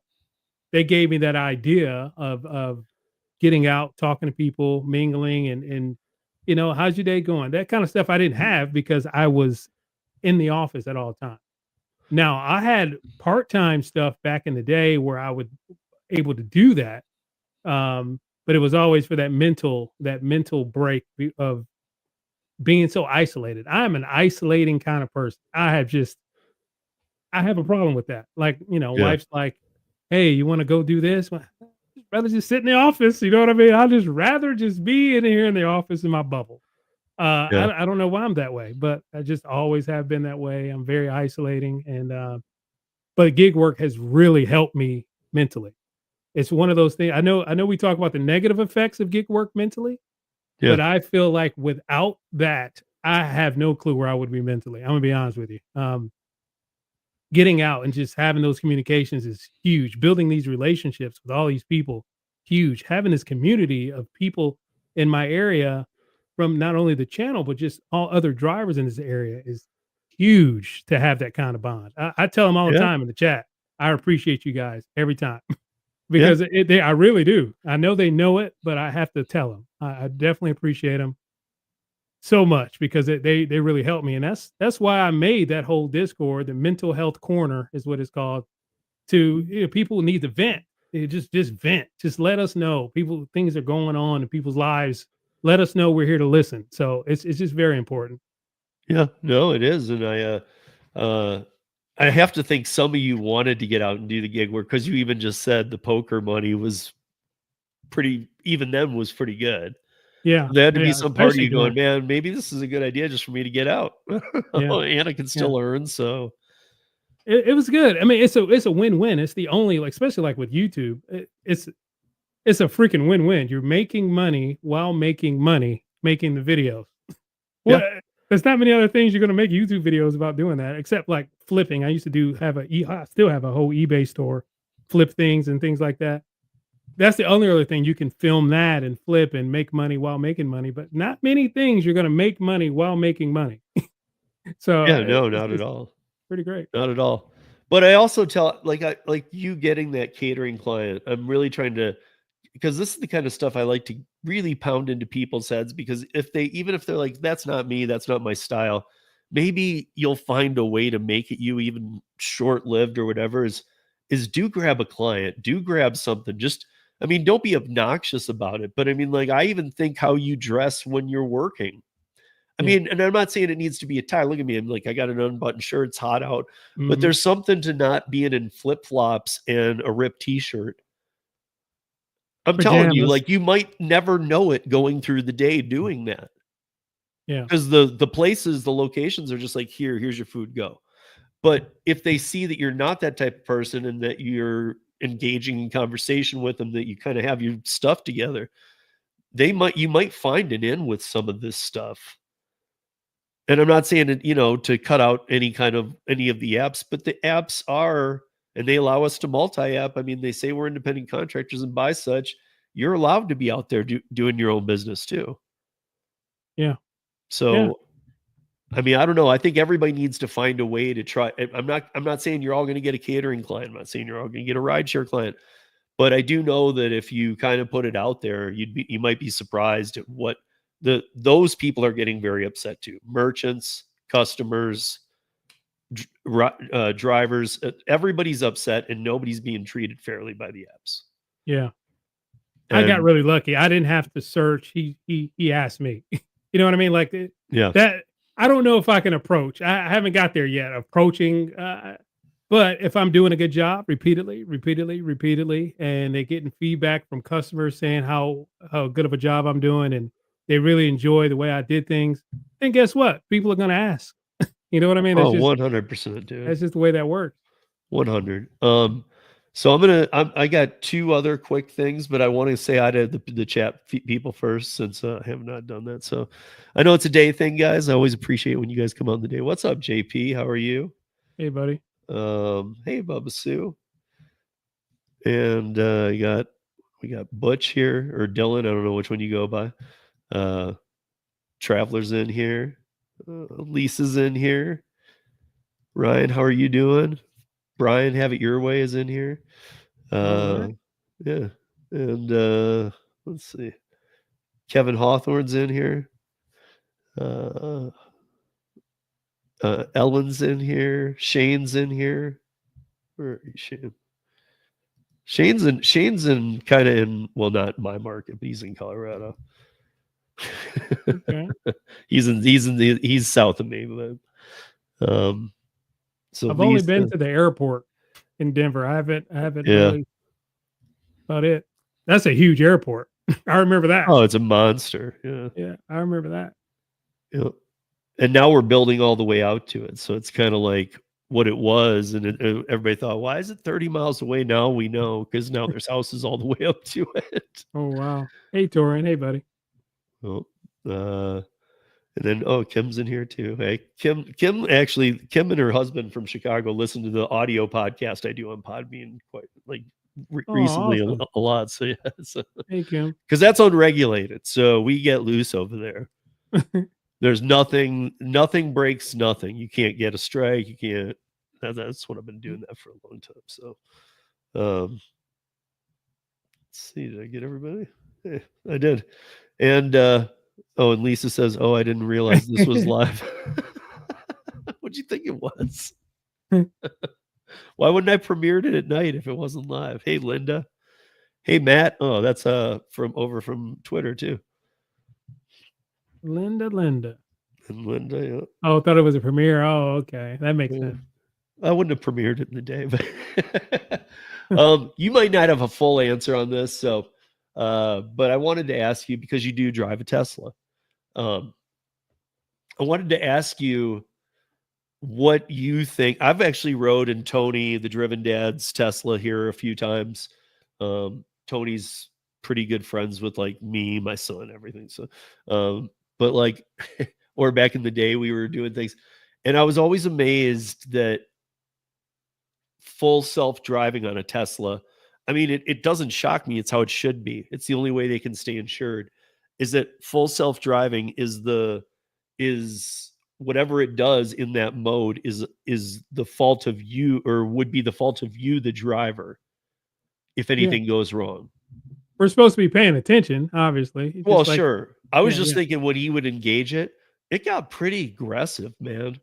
they gave me that idea of getting out, talking to people, mingling, and how's your day going? That kind of stuff I didn't have because I was in the office at all times. Now I had part-time stuff back in the day where I would able to do that. But it was always for that mental break of being so isolated. I'm an isolating kind of person. I have a problem with that. Like, Yeah. wife's like, "Hey, you want to go do this?" Well, I'd rather just sit in the office. You know what I mean? I'd just rather just be in here in the office in my bubble. Yeah. I don't know why I'm that way, but I just always have been that way. I'm very isolating, and but gig work has really helped me mentally. It's one of those things. I know we talk about the negative effects of gig work mentally, Yeah. but I feel like without that, I have no clue where I would be mentally. I'm gonna be honest with you. Getting out and just having those communications is huge. Building these relationships with all these people, huge. Having this community of people in my area from not only the channel, but just all other drivers in this area is huge to have that kind of bond. I tell them all the Yeah. time in the chat, I appreciate you guys every time Yeah. because I really do. I know they know it, but I have to tell them. I definitely appreciate them so much because they really helped me, and that's why I made that whole Discord. The mental health corner is what it's called. To people need to vent. Just vent. Just let us know people things are going on in people's lives. Let us know we're here to listen. So it's just very important. Yeah. No, it is. And I have to think some of you wanted to get out and do the gig work because you even just said the poker money was even then was pretty good. Yeah, There had to be yeah, some part of especially you going, during man, maybe this is a good idea just for me to get out. yeah, And I can yeah. still earn. So It was good. I mean, it's a win-win. It's the only like especially like with YouTube, it's a freaking win-win. You're making money while making money making the videos. yeah. Well, there's not many other things you're gonna make YouTube videos about doing that, except like flipping. I used to I still have a whole eBay store, flip things and things like that. That's the only other thing you can film that and flip and make money while making money, but not many things you're gonna make money while making money. So Yeah, no, it's not at just all. pretty great. Not at all. But I also tell I like you getting that catering client. I'm really trying to because this is the kind of stuff I like to really pound into people's heads because even if they're like, that's not me, that's not my style, maybe you'll find a way to make it you even short-lived or whatever is do grab a client, do grab something. Just I mean, don't be obnoxious about it. But I mean, like I even think how you dress when you're working. I Yeah. mean, and I'm not saying it needs to be a tie. Look at me. I'm like, I got an unbuttoned shirt. It's hot out. But Mhm. there's something to not being in flip flops and a ripped t shirt. I'm telling you, Pajamas. like, you might never know it going through the day doing that Yeah. because the places, the locations are just like, here's your food, go. But if they see that you're not that type of person and that you're engaging in conversation with them, that you kind of have your stuff together, you might find an in with some of this stuff. And I'm not saying it, to cut out any of the apps, but the apps are, and they allow us to multi-app. I mean, they say we're independent contractors, and by such, you're allowed to be out there doing your own business too. Yeah. Yeah. So, I mean, I don't know. I think everybody needs to find a way to try. I'm not saying you're all going to get a catering client. I'm not saying you're all going to get a rideshare client, but I do know that if you kind of put it out there, you might be surprised at what those people are getting very upset too. Merchants, customers, drivers, everybody's upset, and nobody's being treated fairly by the apps. Yeah. I got And really lucky. I didn't have to search. He asked me. You know what I mean? Like yeah, that. I don't know if I can approach. I haven't got there yet. Approaching, but if I'm doing a good job repeatedly, and they're getting feedback from customers saying how good of a job I'm doing, and they really enjoy the way I did things, then guess what? People are going to ask. You know what I mean? oh, 100%, dude. That's just the way that works. 100. So I got two other quick things, but I want to say hi to the chat people first since I have not done that. So I know it's a day thing, guys. I always appreciate when you guys come on the day. What's up, JP? How are you? Hey, buddy. Hey, Bubba Sue. And we got Butch here or Dylan. I don't know which one you go by. Traveler's in here. Lisa's in here. Ryan, how are you doing? Brian, have it your way is in here. All right. Yeah. And let's see. Kevin Hawthorne's in here. Ellen's in here. Shane's in here. Where are you, Shane? Shane's in kind of in, well, not my market, but he's in Colorado. Okay. He's south of me, but so I've only Lisa, been to the airport in Denver. I haven't yeah. really about it. That's a huge airport. I remember that. Oh, it's a monster. Yeah. Yeah, I remember that. Yeah. And now we're building all the way out to it. So it's kind of like what it was. And everybody thought, why is it 30 miles away? Now we know because now there's houses all the way up to it. Oh, wow. Hey, Torian. Hey, buddy. Well, and then Kim's in here too. Hey, Kim and her husband from Chicago listen to the audio podcast I do on Podbean quite like Oh, recently awesome. a lot. So yeah, Hey, Kim. because that's unregulated, so we get loose over there. There's nothing breaks nothing. You can't get a strike. You can't. That's what I've been doing that for a long time. So, let's see. Did I get everybody? Yeah, I did. And and Lisa says, "Oh, I didn't realize this was live." What'd you think it was? Why wouldn't I premiered it at night if it wasn't live? Hey, Linda. Hey, Matt. Oh, that's from Twitter too. Linda. And Linda, yeah. Oh, I thought it was a premiere. Oh, okay. That makes sense. I wouldn't have premiered it in the day, but you might not have a full answer on this. So, but I wanted to ask you because you do drive a Tesla. I wanted to ask you what you think. I've actually rode in Tony, the Driven Dad's Tesla here a few times. Tony's pretty good friends with like me, my son, everything. So, but like, or back in the day, we were doing things, and I was always amazed that full self-driving on a Tesla. I mean, it doesn't shock me. It's how it should be. It's the only way they can stay insured. Is that full self-driving is whatever it does in that mode is the fault of you, or would be the fault of you, the driver, if anything goes wrong. We're supposed to be paying attention, obviously. Well, Just like, sure. I was yeah, just thinking when he would engage it, it got pretty aggressive, man.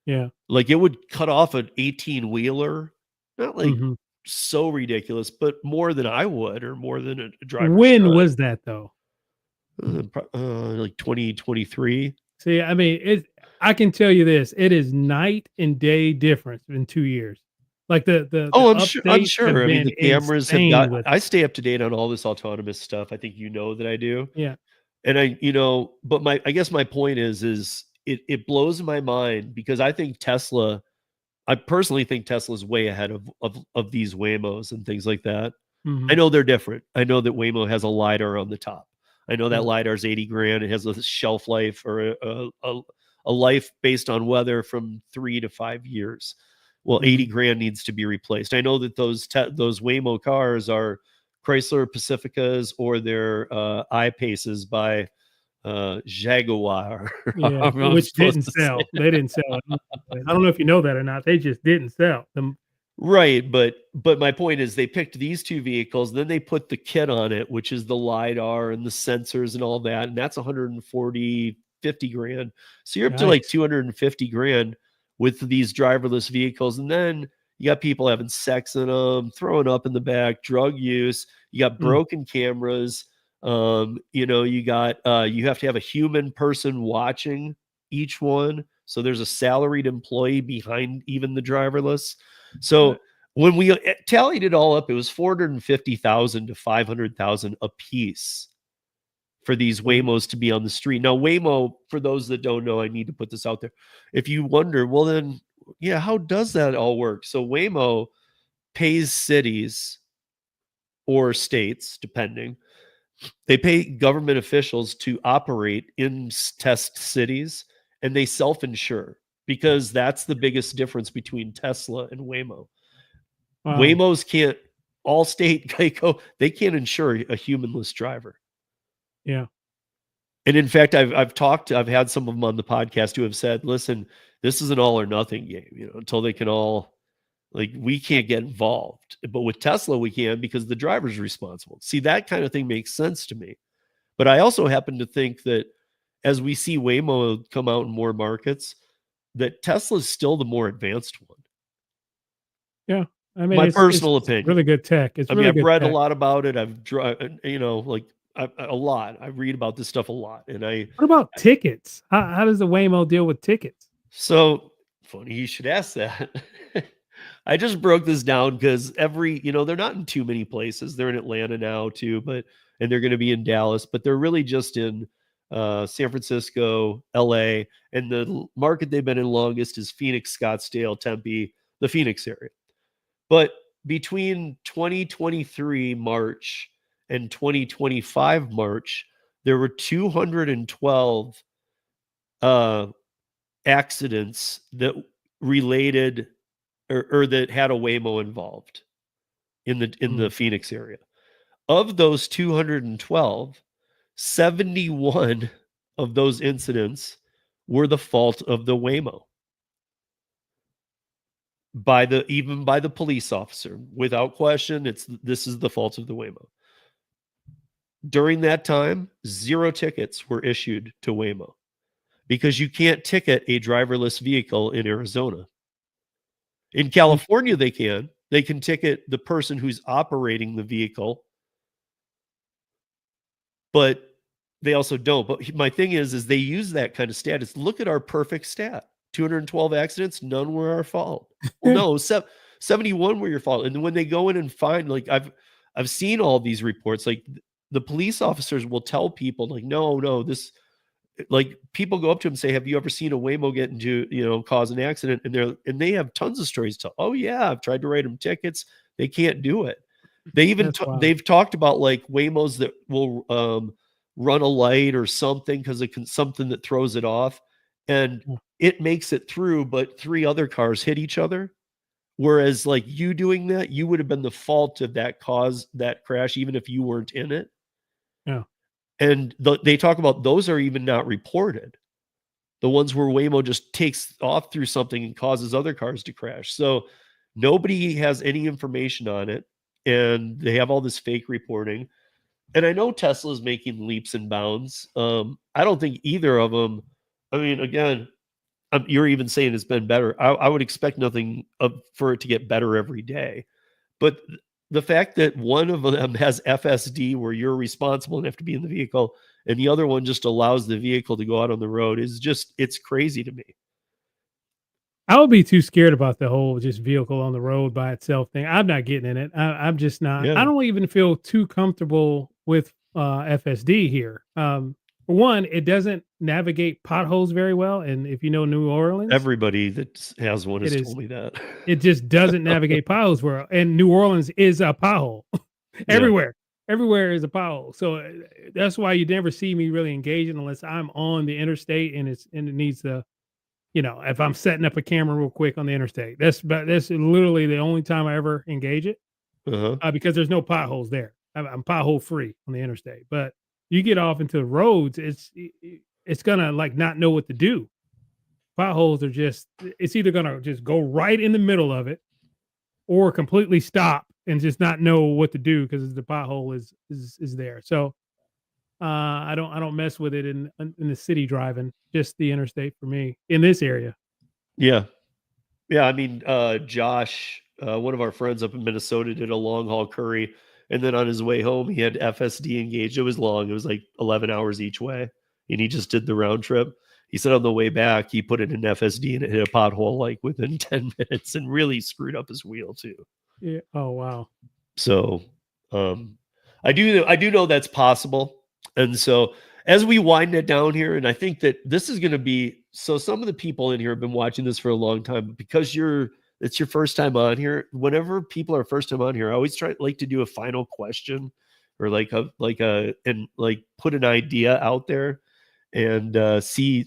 yeah. Like it would cut off an 18-wheeler. Not like Mhm. so ridiculous, but more than I would, or more than a driver When should. was that though? Like 2023. See, I mean, I can tell you this: it is night and day difference in 2 years. Like the Oh, I'm updates sure. have I mean, been the cameras have insane got. with I stay up to date on all this autonomous stuff. I think you know that I do. yeah. And but I guess my point is it blows my mind because I personally think Tesla's way ahead of these Waymos and things like that. I Mhm. know they're different. I know that Waymo has a lidar on the top. I know that Yeah. lidar's 80 grand. It has a shelf life or a life based on weather from 3 to 5 years. Well, 80 Mhm. grand needs to be replaced. I know that those Waymo cars are Chrysler Pacificas or they're I-Paces by Jaguar. Yeah, I'm which supposed didn't to say. sell. They didn't sell it. I don't know if you know that or not. They just didn't sell them. Right, but my point is they picked these two vehicles, then they put the kit on it, which is the lidar and the sensors and all that, and that's 140, 50 grand. So you're up to like Yikes. 250 grand with these driverless vehicles, and then you got people having sex in them, throwing up in the back, drug use. You got Mm, broken cameras. You got you have to have a human person watching each one. So there's a salaried employee behind even the driverless. So right. when we tallied it all up, it was 450,000 to 500,000 a piece for these Mm, Waymos to be on the street. Now, Waymo, for those that don't know, I need to put this out there. If you wonder, well, then, yeah, how does that all work? So Waymo pays cities or states, depending. They pay government officials to operate in test cities, and they self-insure because that's the biggest difference between Tesla and Waymo. wow. Waymos can't, Allstate, Geico, they can't insure a humanless driver. Yeah. And in fact, I've had some of them on the podcast who have said, listen, this is an all or nothing game, until they can all, like, we can't get involved. But with Tesla, we can because the driver's responsible. See, that kind of thing makes sense to me. But I also happen to think that as we see Waymo come out in more markets, that Tesla is still the more advanced one. Yeah. I mean, My it's personal it's opinion. really good tech. It's I mean, really I've good read a tech. lot about it. I've like A lot. I read about this stuff a lot, and What about tickets? How does the Waymo deal with tickets? so funny you should ask that. I just broke this down because they're not in too many places. They're in Atlanta now too, and they're going to be in Dallas, but they're really just in San Francisco, LA, and the market they've been in longest is Phoenix, Scottsdale, Tempe, the Phoenix area. But between 2023 March and 2025 March, there were 212 uh, accidents that related or that had a Waymo involved in the Phoenix area. Of those 212, 71 of those incidents were the fault of the Waymo by the police officer. Without question, this is the fault of the Waymo. During that time, 0 tickets were issued to Waymo because you can't ticket a driverless vehicle in Arizona. In California, they can ticket the person who's operating the vehicle, but they also don't. But my thing is they use that kind of stat. It's look at our perfect stat: 212 accidents, none were our fault. Well, no, 71 were your fault. And then when they go in and find, like I've seen all these reports, like the police officers will tell people, like, no, this, like, people go up to him and say, have you ever seen a Waymo get into, cause an accident? And they have tons of stories to, oh yeah, I've tried to write them tickets. They can't do it. They even, they've talked about like Waymos that will run a light or something because it can, something that throws it off and it makes it through, but 3 other cars hit each other. Whereas like you doing that, you would have been the fault of that crash, even if you weren't in it. Yeah. And they talk about those are even not reported. The ones where Waymo just takes off through something and causes other cars to crash. So nobody has any information on it. And they have all this fake reporting. And I know Tesla's making leaps and bounds. I don't think either of them, I mean, again, you're even saying it's been better. I would expect nothing for it to get better every day. But the fact that one of them has FSD where you're responsible and have to be in the vehicle, and the other one just allows the vehicle to go out on the road is just, it's crazy to me. I would be too scared about the whole just vehicle on the road by itself thing. I'm not getting in it. I'm just not. Yeah. I don't even feel too comfortable with FSD here. For one, it doesn't navigate potholes very well, and if you know New Orleans, Everybody that has one has It is- told me that. it just doesn't navigate potholes well. And New Orleans is a pothole everywhere. Everywhere is a pothole. So that's why you never see me really engaging unless I'm on the interstate and it needs to, if I'm setting up a camera real quick on the interstate. That's literally the only time I ever engage it because there's no potholes there. I'm pothole free on the interstate. But you get off into the roads, it's gonna like not know what to do. Potholes are it's either gonna just go right in the middle of it or completely stop and just not know what to do because the pothole is there. So I don't mess with it in the city driving, just the interstate for me in this area. Yeah. Yeah. I mean, Josh, one of our friends up in Minnesota, did a long haul curry. And then on his way home, he had FSD engaged. It was long. It was like 11 hours each way. And he just did the round trip. He said on the way back, he put it in FSD and it hit a pothole like within 10 minutes and really screwed up his wheel too. Yeah. Oh, wow. So I do know that's possible. And so as we wind it down here, and I think that this is going to be, so some of the people in here have been watching this for a long time because it's your first time on here. Whenever people are first time on here, I always like to do a final question or and put an idea out there and see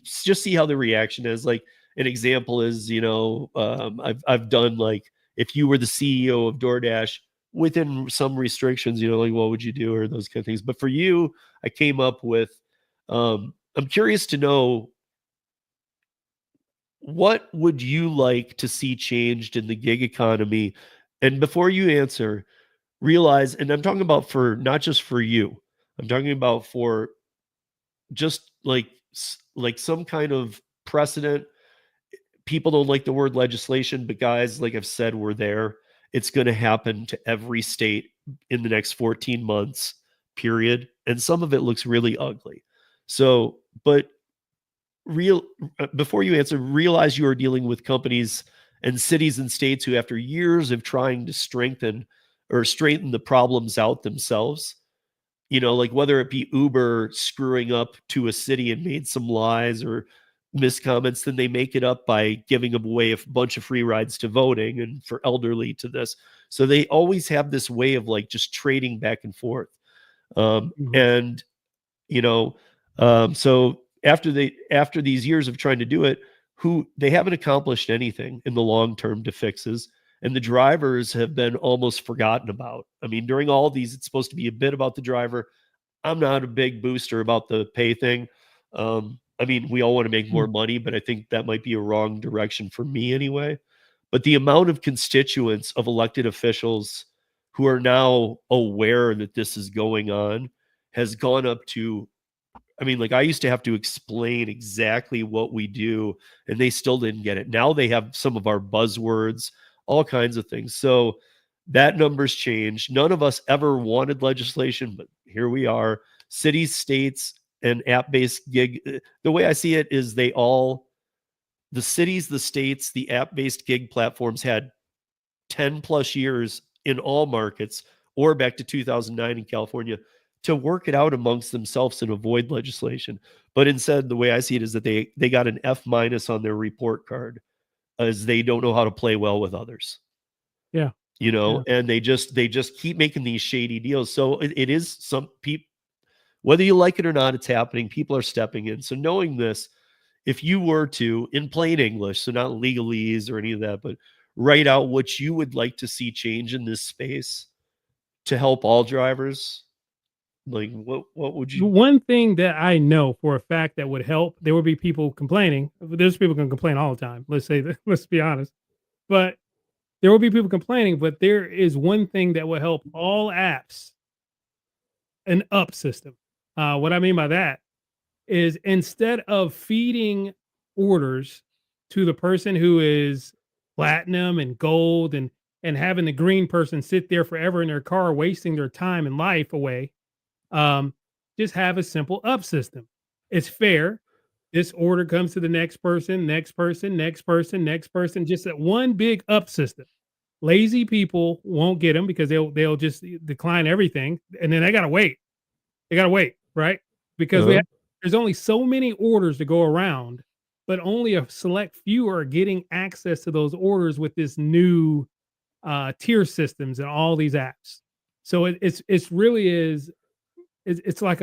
how the reaction is. Like an example is, I've done like, if you were the CEO of DoorDash within some restrictions, like what would you do or those kind of things. But for you, I came up with, I'm curious to know, what would you like to see changed in the gig economy? And before you answer, realize, and I'm talking about for not just for you, I'm talking about for just like some kind of precedent. People don't like the word legislation, but guys, like I've said, we're there. It's going to happen to every state in the next 14 months. period, and some of it looks really ugly. So, but real before you answer, realize you are dealing with companies and cities and states who, after years of trying to straighten the problems out themselves, like whether it be Uber screwing up to a city and made some lies or miscomments, then they make it up by giving away a bunch of free rides to voting and for elderly to this. So they always have this way of like just trading back and forth. And so after these years of trying to do it, who they haven't accomplished anything in the long term to fixes, and the drivers have been almost forgotten about. I mean, during all these, it's supposed to be a bit about the driver. I'm not a big booster about the pay thing. I mean, we all want to make more money, but I think that might be a wrong direction for me anyway. But the amount of constituents of elected officials who are now aware that this is going on has gone up to, I mean, like I used to have to explain exactly what we do, and they still didn't get it. Now they have some of our buzzwords, all kinds of things. So that number's changed. None of us ever wanted legislation, but here we are. Cities, states, and app-based gig. The way I see it is the cities, the states, the app-based gig platforms had 10 plus years in all markets, or back to 2009 in California, to work it out amongst themselves and avoid legislation. But instead, the way I see it is that they got an F- on their report card, as they don't know how to play well with others. Yeah. And they just keep making these shady deals. So it is some people, whether you like it or not, it's happening. People are stepping in. So knowing this, if you were to, in plain English, so not legalese or any of that, but write out what you would like to see change in this space to help all drivers, like what would you? One thing that I know for a fact that would help, there would be people complaining. There's people going to complain all the time. Let's say that, let's be honest. But there will be people complaining, but there is one thing that will help all apps: an up system. What I mean by that is, instead of feeding orders to the person who is platinum and gold, and having the green person sit there forever in their car wasting their time and life away, um, just have a simple up system. It's fair. This order comes to the next person, next person, next person, next person. Just that one big up system. Lazy people won't get them because they'll just decline everything, and then they gotta wait. They gotta wait, right? Because there's only so many orders to go around, but only a select few are getting access to those orders with this new tier systems and all these apps. So it's really is it's like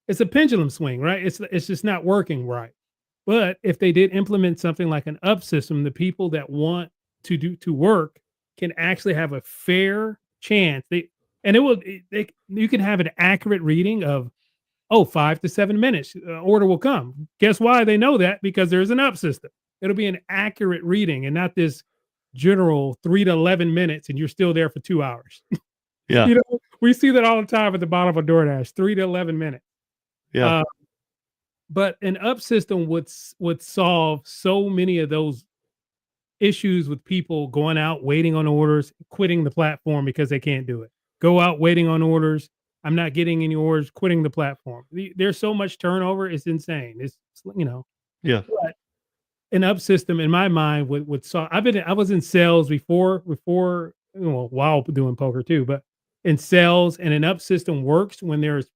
it's a pendulum swing, right? It's just not working right. But if they did implement something like an up system, the people that want to work can actually have a fair chance. You can have an accurate reading of, 5 to 7 minutes, order will come. Guess why they know that? Because there's an up system. It'll be an accurate reading and not this general 3 to 11 minutes and you're still there for 2 hours. Yeah. We see that all the time at the bottom of DoorDash, 3 to 11 minutes. Yeah. But an up system would solve so many of those issues with people going out, waiting on orders, quitting the platform because they can't do it. Go out waiting on orders. I'm not getting any orders, quitting the platform. There's so much turnover. It's insane. It's Yeah. But an up system in my mind would solve. I was in sales before, while doing poker too, but in sales, and an up system works when there's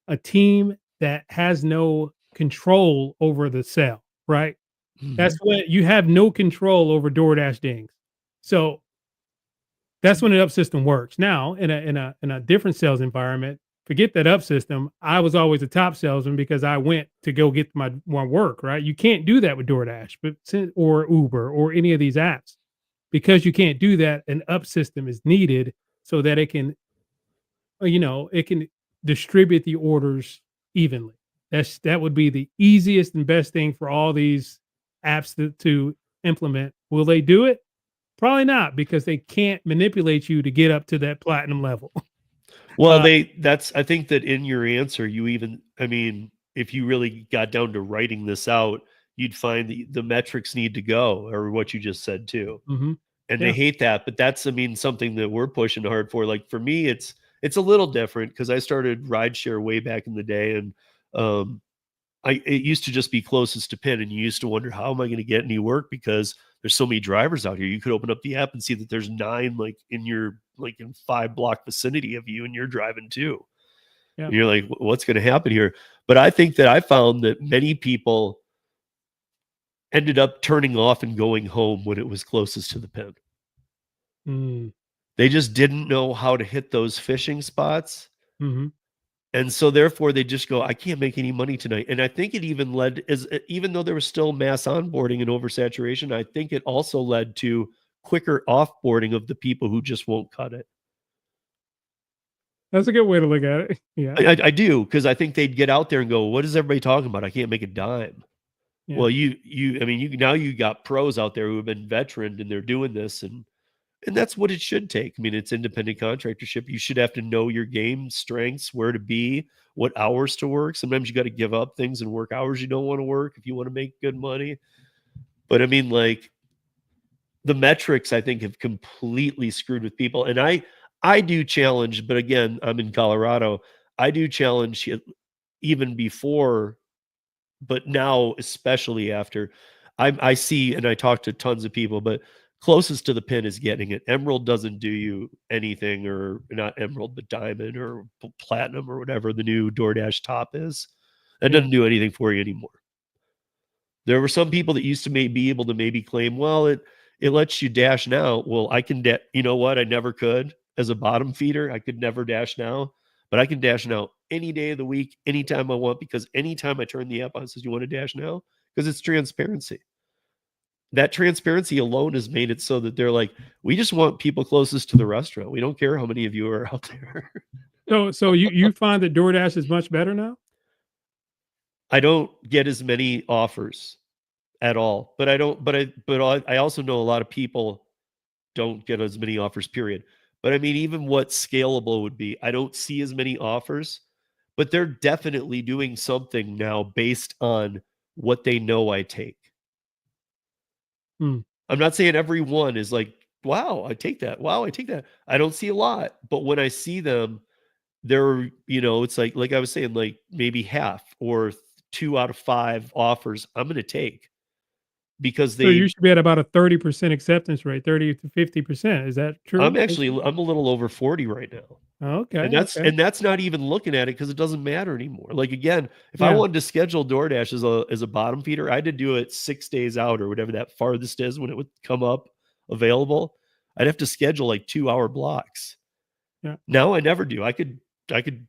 a team that has no control over the sale, right? That's when you have no control over DoorDash dings. So that's when an up system works. Now, in a different sales environment, forget that up system. I was always a top salesman because I went to go get my work, right? You can't do that with DoorDash, or Uber or any of these apps. Because you can't do that, an up system is needed so that it can distribute the orders evenly. That would be the easiest and best thing for all these apps to implement. Will they do it? Probably not, because they can't manipulate you to get up to that platinum level. Well, I think that in your answer, if you really got down to writing this out, you'd find the metrics need to go, or what you just said too. Mm-hmm. And they hate that, but that's, something that we're pushing hard for. Like for me, it's It's a little different because I started rideshare way back in the day, and um, it used to just be closest to pin, and you used to wonder how am I going to get any work because there's so many drivers out here. You could open up the app and see that there's 9 like in your like in 5 block vicinity of you, and you're driving too. Yeah. And you're like, what's going to happen here? But I think that I found that many people ended up turning off and going home when it was closest to the pin. Mm. They just didn't know how to hit those fishing spots. Mm-hmm. And so therefore they just go, I can't make any money tonight. And I think it even led, even though there was still mass onboarding and oversaturation, I think it also led to quicker offboarding of the people who just won't cut it. That's a good way to look at it. Yeah. I do, because I think they'd get out there and go, what is everybody talking about? I can't make a dime. Yeah. Well, I mean, now you got pros out there who have been veteran and they're doing this, and that's what it should take. I mean, it's independent contractorship. You should have to know your game strengths, where to be, what hours to work. Sometimes you got to give up things and work hours you don't want to work if you want to make good money. But I mean, like, the metrics I think have completely screwed with people. And I do challenge, but again, I'm in Colorado. I do challenge even before, but now especially after. I see and I talk to tons of people, but closest to the pin is getting it. Emerald doesn't do you anything, or not emerald, but diamond or platinum or whatever the new DoorDash top is. That doesn't do anything for you anymore. There were some people that used to be able to maybe claim, well, it lets you dash now. Well, I can, you know what? I never could as a bottom feeder. I could never dash now, but I can dash now any day of the week, anytime I want, because anytime I turn the app on, it says, you want to dash now? Because it's transparency. That transparency alone has made it so that they're like, we just want people closest to the restaurant. We don't care how many of you are out there. So you find that DoorDash is much better now? I don't get as many offers at all, but I also know a lot of people don't get as many offers, period. But I mean, even what scalable would be, I don't see as many offers, but they're definitely doing something now based on what they know I take. Hmm. I'm not saying everyone is like, wow, I take that. Wow, I take that. I don't see a lot, but when I see them, they're, it's like I was saying, like maybe half or 2 out of 5 offers I'm going to take, because So you should be at about a 30% acceptance rate, 30 to 50%. Is that true? I'm a little over 40 right now. Okay. And that's not even looking at it because it doesn't matter anymore. Like, again, if I Yeah. wanted to schedule DoorDash as a bottom feeder, I had to do it 6 days out or whatever that farthest is when it would come up available. I'd have to schedule like 2-hour blocks. Yeah. Now I never do. I could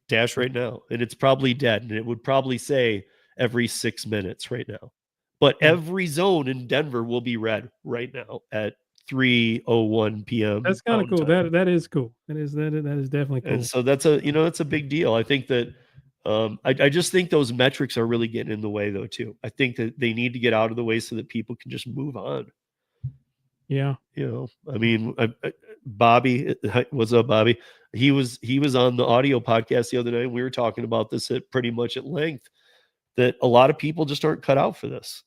dash right now, and it's probably dead, and it would probably say every 6 minutes right now. But every zone in Denver will be red right now at 3:01 p.m. That's kind of Mountain cool. Time. That is cool. That is definitely cool. And so that's a big deal. I think that I just think those metrics are really getting in the way, though, too. I think that they need to get out of the way so that people can just move on. Yeah. I mean, Bobby, what's up, Bobby? He was on the audio podcast the other night. We were talking about this pretty much at length, that a lot of people just aren't cut out for this.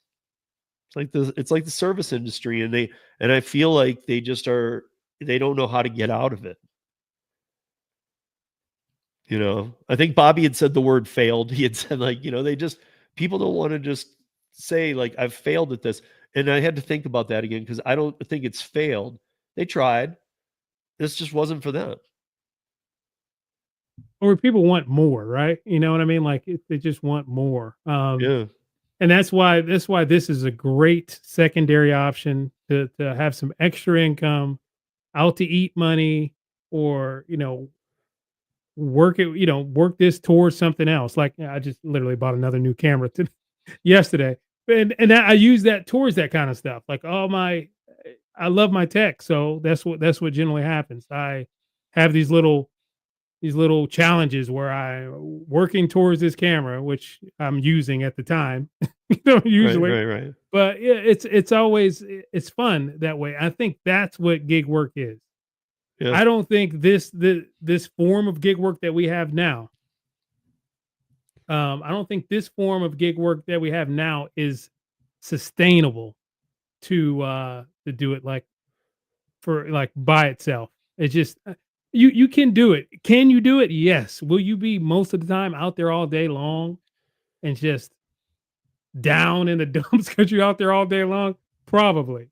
It's like the service industry, and I feel like they don't know how to get out of it. I think Bobby had said the word failed. He had said, like, people don't want to just say, like, I've failed at this. And I had to think about that again, because I don't think it's failed. They tried. This just wasn't for them. Or people want more, right? You know what I mean? Like they just want more. Yeah. And that's why this is a great secondary option to have some extra income, out to eat money, or work this towards something else. Like I just literally bought another new camera yesterday, and I use that towards that kind of stuff. Like I love my tech, so that's what generally happens. I have these little challenges where I working towards this camera, which I'm using at the time, usually. Right. But yeah, it's always it's fun that way. I think that's what gig work is. Yeah. I don't think this form of gig work that we have now. I don't think this form of gig work that we have now is sustainable to do it like by itself. It's just You can do it. Can you do it? Yes. Will you be most of the time out there all day long and just down in the dumps because you're out there all day long? Probably.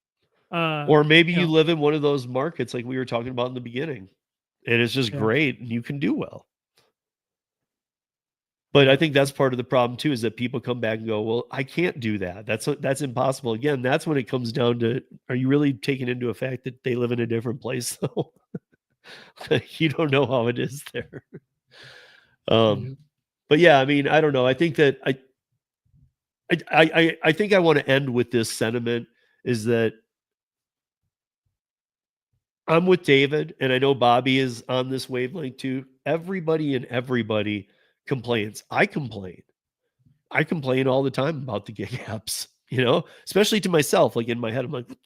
Or maybe You you know, live in one of those markets like we were talking about in the beginning, and it's just yeah, great and you can do well. But I yeah. think that's part of the problem too, is that people come back and go, well, I can't do that. That's impossible. Again, that's when it comes down to, are you really taking into a fact that they live in a different place though? You don't know how it is there. Yeah. But yeah, I mean, I don't know. I think that I think I want to end with this sentiment, is that I'm with David, and I know Bobby is on this wavelength too. Everybody complains. I complain all the time about the gig apps, especially to myself. Like in my head, I'm like,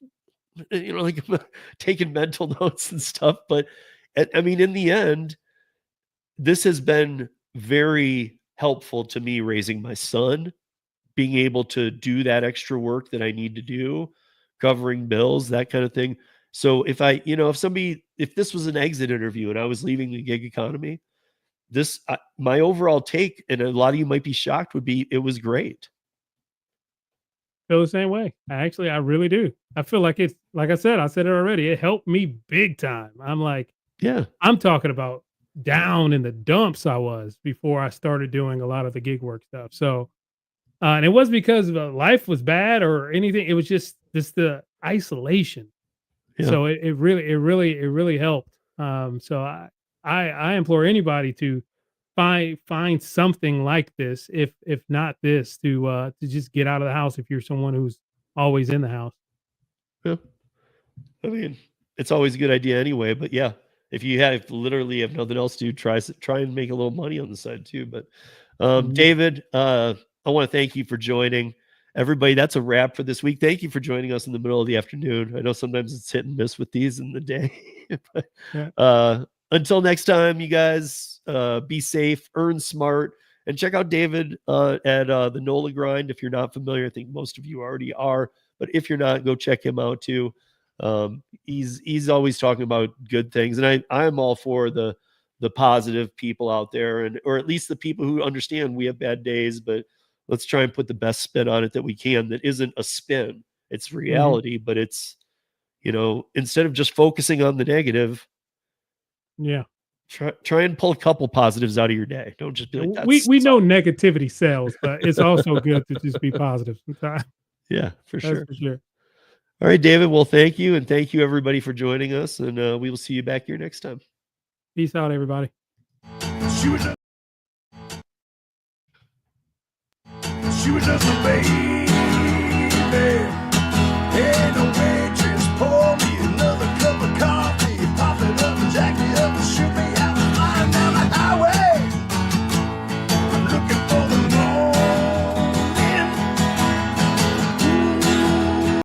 like I'm taking mental notes and stuff. But I mean, in the end, this has been very helpful to me raising my son, being able to do that extra work that I need to do, covering bills, that kind of thing. So if this was an exit interview and I was leaving the gig economy, my overall take, and a lot of you might be shocked, would be it was great. Feel the same way. I really do. I feel like it's like I said it already. It helped me big time. I'm like, Yeah. I'm talking about down in the dumps I was before I started doing a lot of the gig work stuff. So, and it was because life was bad or anything. It was just the isolation. Yeah. So it really helped. So I implore anybody to find something like this, if not this, to just get out of the house if you're someone who's always in the house. Yeah. I mean, it's always a good idea anyway, but yeah, if you literally have nothing else to do, try and make a little money on the side too. But Mhm. David, I want to thank you for joining. Everybody, that's a wrap for this week. Thank you for joining us in the middle of the afternoon. I know sometimes it's hit and miss with these in the day. But, Yeah. until next time, you guys, be safe, earn smart, and check out David at the NOLA Grind. If you're not familiar, I think most of you already are. But if you're not, go check him out too. He's always talking about good things, and I'm all for the positive people out there, or at least the people who understand we have bad days, but let's try and put the best spin on it that we can. That isn't a spin; it's reality. But it's instead of just focusing on the negative, Yeah. try and pull a couple positives out of your day. Don't just be like that. We know negativity sells, but it's also good to just be positive sometimes. Yeah, for That's sure. for sure. All right, David. Well, thank you, and thank you everybody for joining us, and we will see you back here next time. Peace out, everybody. She was just a baby.